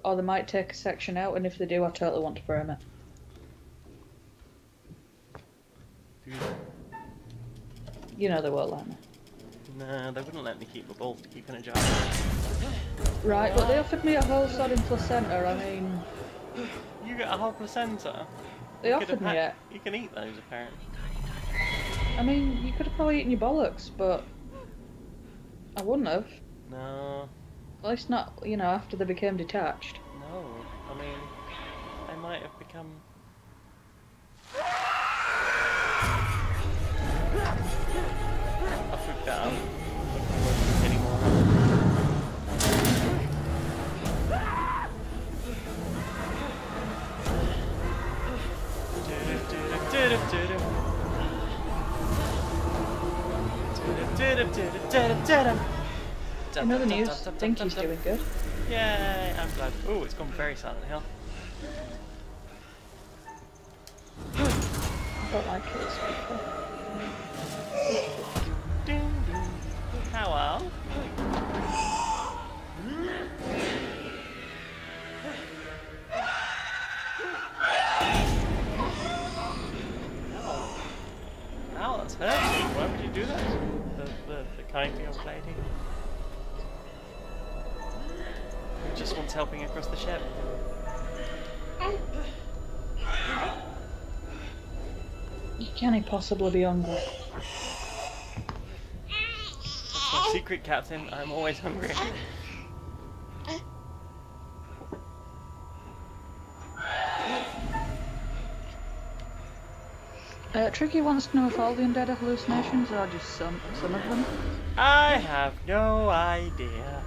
or they might take a section out, and if they do, I totally want to frame it. You know they won't let me. Nah, they wouldn't let me keep the balls to keep in a jar. Right, but they offered me a whole sodding placenta, I mean, You get a whole placenta. they You could offered me have it. You can eat those, apparently. I mean, you could have probably eaten your bollocks, but I wouldn't have. No, At least not, you know, after they became detached. no. I mean, they might have become... I freaked that out. Anymore. In other news, Dinky's doing good. Yay, I'm glad. Oh, it's gone very Silent Hill. I don't like it. Ding, ding. How well? Ow, that's hurting. Why would you do that? The kindly old lady. Who just wants helping across the ship. Can he possibly be hungry? That's my secret, Captain. I'm always hungry. Tricky wants to know if all the undead are hallucinations or just some of them. I have no idea.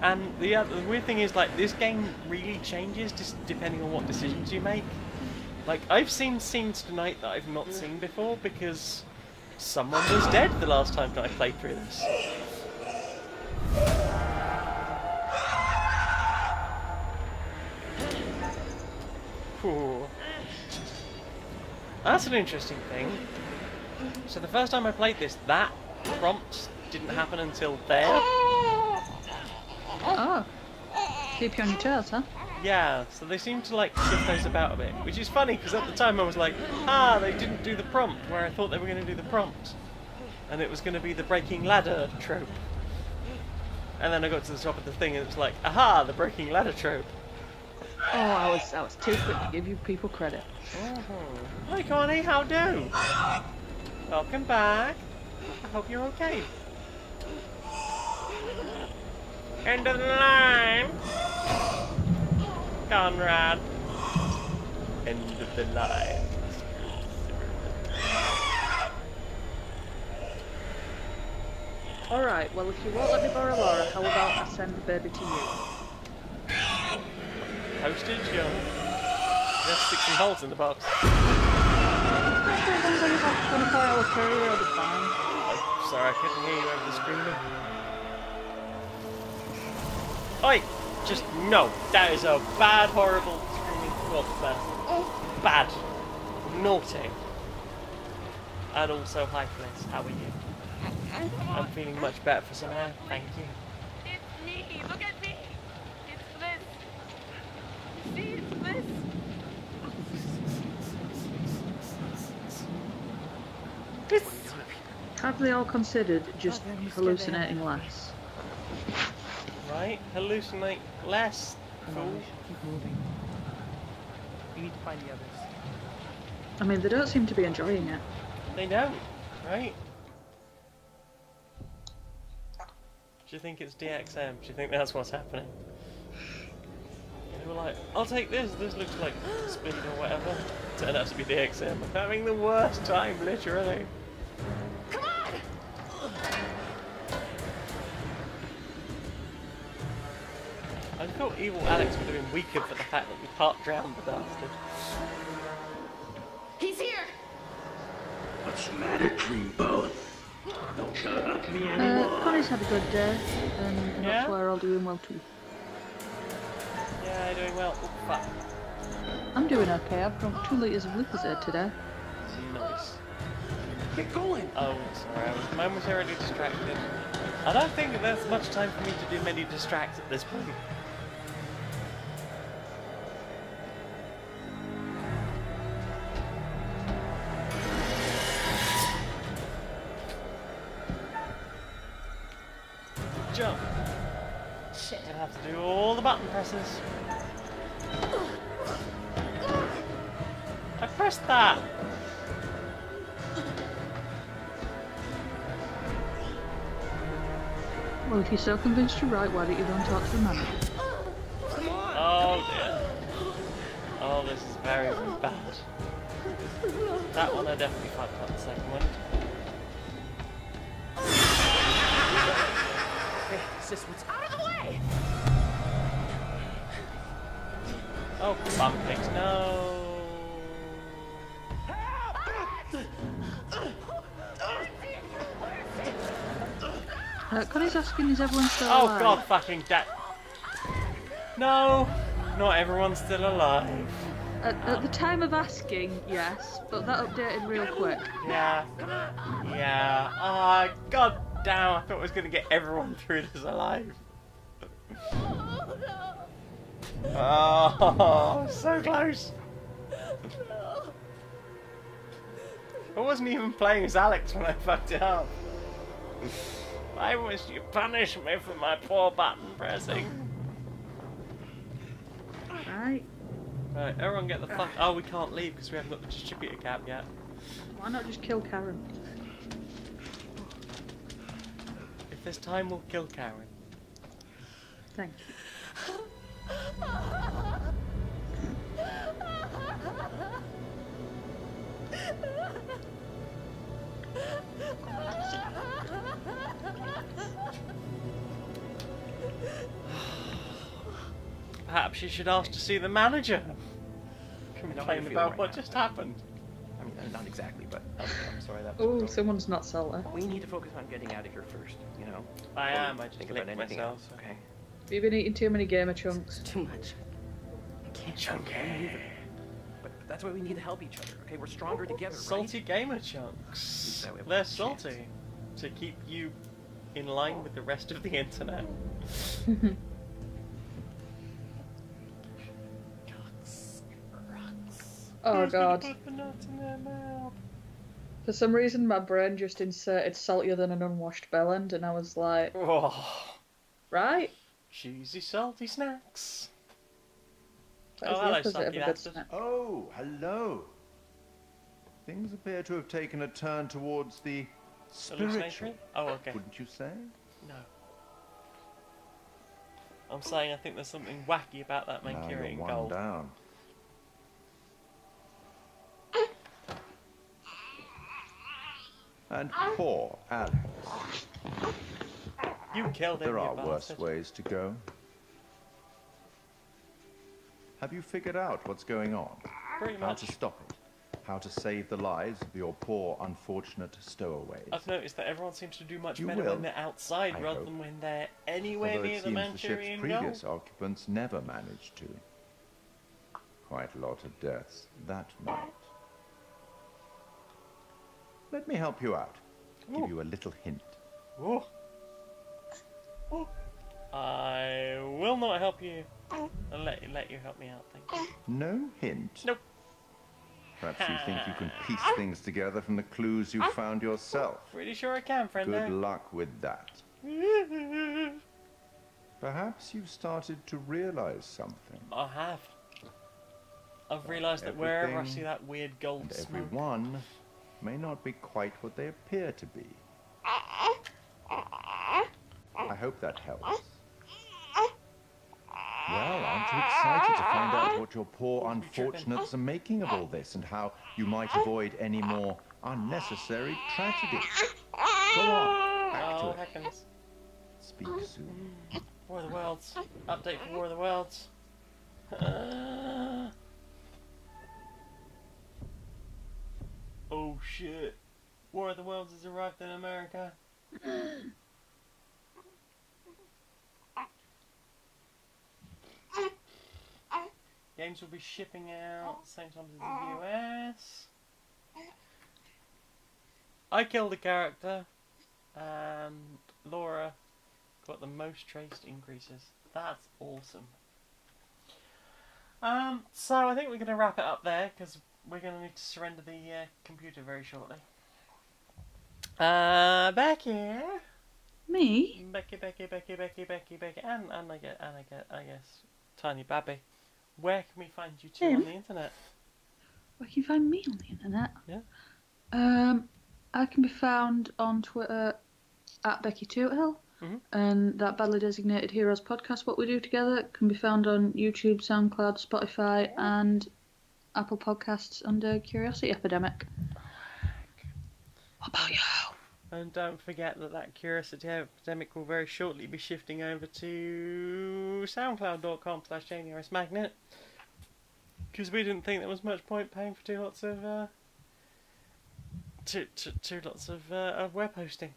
And the weird thing is, like, this game really changes just depending on what decisions you make. Like, I've seen scenes tonight that I've not seen before because someone was dead the last time that I played through this. Ooh. That's an interesting thing. So the first time I played this, that prompt didn't happen until there. Oh. Keep you on your toes, huh? Yeah, so they seem to like shift those about a bit, which is funny because at the time I was like, ah, they didn't do the prompt where I thought they were going to do the prompt. And it was going to be the breaking ladder trope. And then I got to the top of the thing and it was like, aha, the breaking ladder trope. Oh, I was too quick to give you people credit. Oh. Hi Connie, how do? Welcome back. I hope you're okay. End of the line! Conrad. End of the line. Alright, well if you won't let me borrow Laura, how about I send the baby to you? Postage, yeah. There's 16 holes in the box. As long as I use like a 24-hour courier, I'll be fine. I'm sorry, I couldn't hear you over the screaming. Oi! Just no. That is a bad, horrible screaming. Well, bad. Naughty. And also, hi Fliss, how are you? I'm feeling much better for some air, thank you. It's me. Look at me. It's Bliss. See, it's Bliss. Have they all considered just hallucinating less? Right? Hallucinate less. Fool. Keep moving. We need to find the others. I mean, they don't seem to be enjoying it. They don't, right? Do you think it's DXM? Do you think that's what's happening? They were like, I'll take this, this looks like speed or whatever. Turned out to be DXM. I'm having the worst time, literally. Come on. I thought evil Alex would have been weaker for the fact that we part drowned the bastard. He's here. What's the matter, Dreamboat? Don't shut up me Connie's had a good day, and Yeah? that's why we're all doing well too. Yeah, doing well. Oh, fuck. I'm doing okay. I've drunk 2 litres of Lucozade today. Nice. Get going! Oh, sorry, I was momentarily distracted. I don't think that there's much time for me to do many distracts at this point. Jump. Shit. I have to do all the button presses. I pressed that. Well, if you're so convinced you're right, why don't you go and talk to the manager? Oh dear. Oh, this is very, very bad. That one I definitely fucked up, the second one. Hey, sis, what's Out of the way. Oh, bum pigs, no. Connie's asking, is everyone still Oh alive? god, fucking No, not everyone's still alive. At the time of asking, yes, but that updated real quick. Yeah. Yeah. Ah, god damn, I thought I was going to get everyone through this alive. Oh no. Oh, so close. I wasn't even playing as Alex when I fucked it up. Why must you punish me for my poor button pressing? Right. Right, everyone get the fuck... Oh, we can't leave because we haven't got the distributor cap yet. Why not just kill Karen? If there's time, we'll kill Karen. Thank you. Perhaps you should ask to see the manager. No, Complain I'm feeling about right what now. just happened. I mean, not exactly, but I'm sorry that was Oh, wrong. someone's not salty. We need to focus on getting out of here first, you know? I Before am, we I just think about licked anything myself. else, okay? Have you been eating too many gamer chunks? Too much. I can't Chunky. But that's why we need to help each other, okay? We're stronger together, Salty right? gamer chunks. That way we They're have a chance. salty. To keep you in line with the rest of the internet. Oh god. Put the nuts in their mouth. For some reason, my brain just inserted saltier than an unwashed bellend, and I was like, Oh, right? cheesy salty snacks. That is Oh, the hello, opposite salty of a good bastard. snack. Oh, hello. Things appear to have taken a turn towards the spiritual, Hallucinatory? Oh, okay. wouldn't you say? No. I'm saying I think there's something wacky about that Now you're Mancurian one gold. down. And poor Alex. You killed him, There you are worse bastard. ways to go. Have you figured out what's going on? Pretty How much. to stop it? How to save the lives of your poor, unfortunate stowaways? I've noticed that everyone seems to do much You better will, when they're outside I rather hope. than when they're anywhere Although near it the seems the ship's Manchurian previous gold. occupants never managed to. Quite a lot of deaths that night. Let me help you out. Give Ooh. you a little hint. Ooh. Ooh. I will not help you. I'll let you help me out, thank you. No hint? Nope. Perhaps you think you can piece things together from the clues you found yourself. Pretty sure I can, Good friend. luck with that. Perhaps you've started to realize something. I have. I've realised that wherever I Everything see that weird gold And smoke, everyone may not be quite what they appear to be. I hope that helps. Well, aren't you excited to find out what your poor unfortunates are making of all this and how you might avoid any more unnecessary tragedy? Go on, back to oh it. heckins. Speak soon. War of the Worlds. Update for War of the Worlds. Oh shit. War of the Worlds has arrived in America. Games will be shipping out same time as the US. I killed a character and Laura got the most traced increases. That's awesome. So I think we're going to wrap it up there because we're going to need to surrender the computer very shortly. Becky, Me? Becky, and I guess Tiny Babby. Where can we find you two on Him? the internet? Where can you find me on the internet? Yeah. I can be found on Twitter at Becky Toothhill. Mhm. And that Badly Designated Heroes podcast, what we do together, can be found on YouTube, SoundCloud, Spotify, and Apple Podcasts under Curiosity Epidemic. What about you? And don't forget that Curiosity Epidemic will very shortly be shifting over to soundcloud.com/JNRSMagnet. Because we didn't think there was much point paying for two lots of web hosting.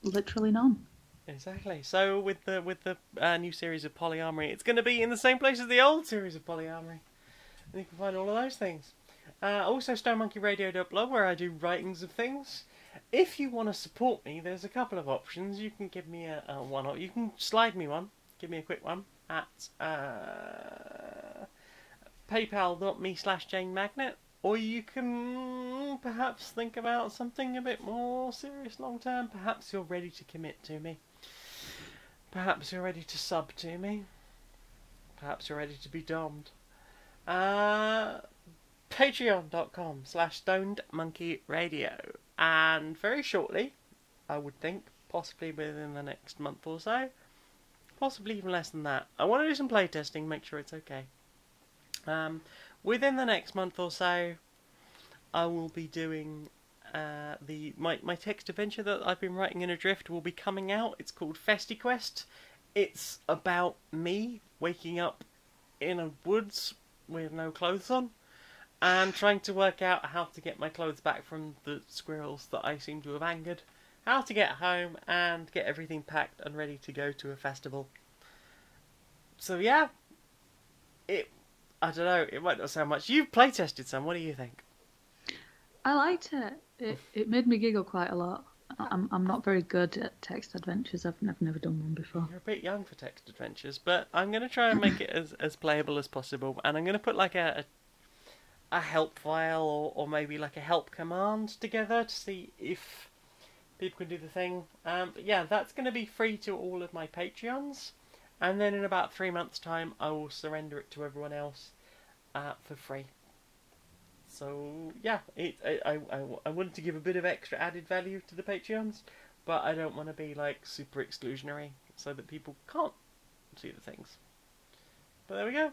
Literally none. Exactly. So with the new series of Polyamory, it's going to be in the same place as the old series of Polyamory. And you can find all of those things. Also StoneMonkeyRadio.blog, where I do writings of things. If you want to support me, there's a couple of options. You can give me a one-off. You can slide me one. Give me a quick one at paypal.me/JaneMagnet. Or you can perhaps think about something a bit more serious long term. Perhaps you're ready to commit to me. Perhaps you're ready to sub to me. Perhaps you're ready to be dommed. Patreon.com/StonedMonkeyRadio. And very shortly, I would think, possibly within the next month or so, possibly even less than that, I want to do some playtesting, make sure it's okay. Within the next month or so, I will be doing my text adventure that I've been writing in Adrift will be coming out. It's called FestiQuest. it's about me waking up in a woods with no clothes on and trying to work out how to get my clothes back from the squirrels that I seem to have angered, how to get home and get everything packed and ready to go to a festival. So yeah, I don't know, it might not sound much. You've playtested some, what do you think? I liked it. It made me giggle quite a lot. I'm not very good at text adventures. I've never done one before. You're a bit young for text adventures, but I'm going to try and make it as playable as possible, and I'm going to put like a help file or maybe like a help command together to see if people can do the thing. But yeah, that's going to be free to all of my Patreons, and then in about 3 months' time I will surrender it to everyone else for free. So yeah, I wanted to give a bit of extra added value to the Patreons, but I don't want to be like super exclusionary so that people can't see the things. But there we go.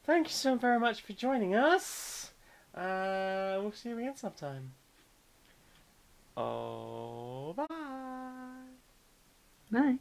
Thank you so very much for joining us. We'll see you again sometime. Oh, bye. Bye.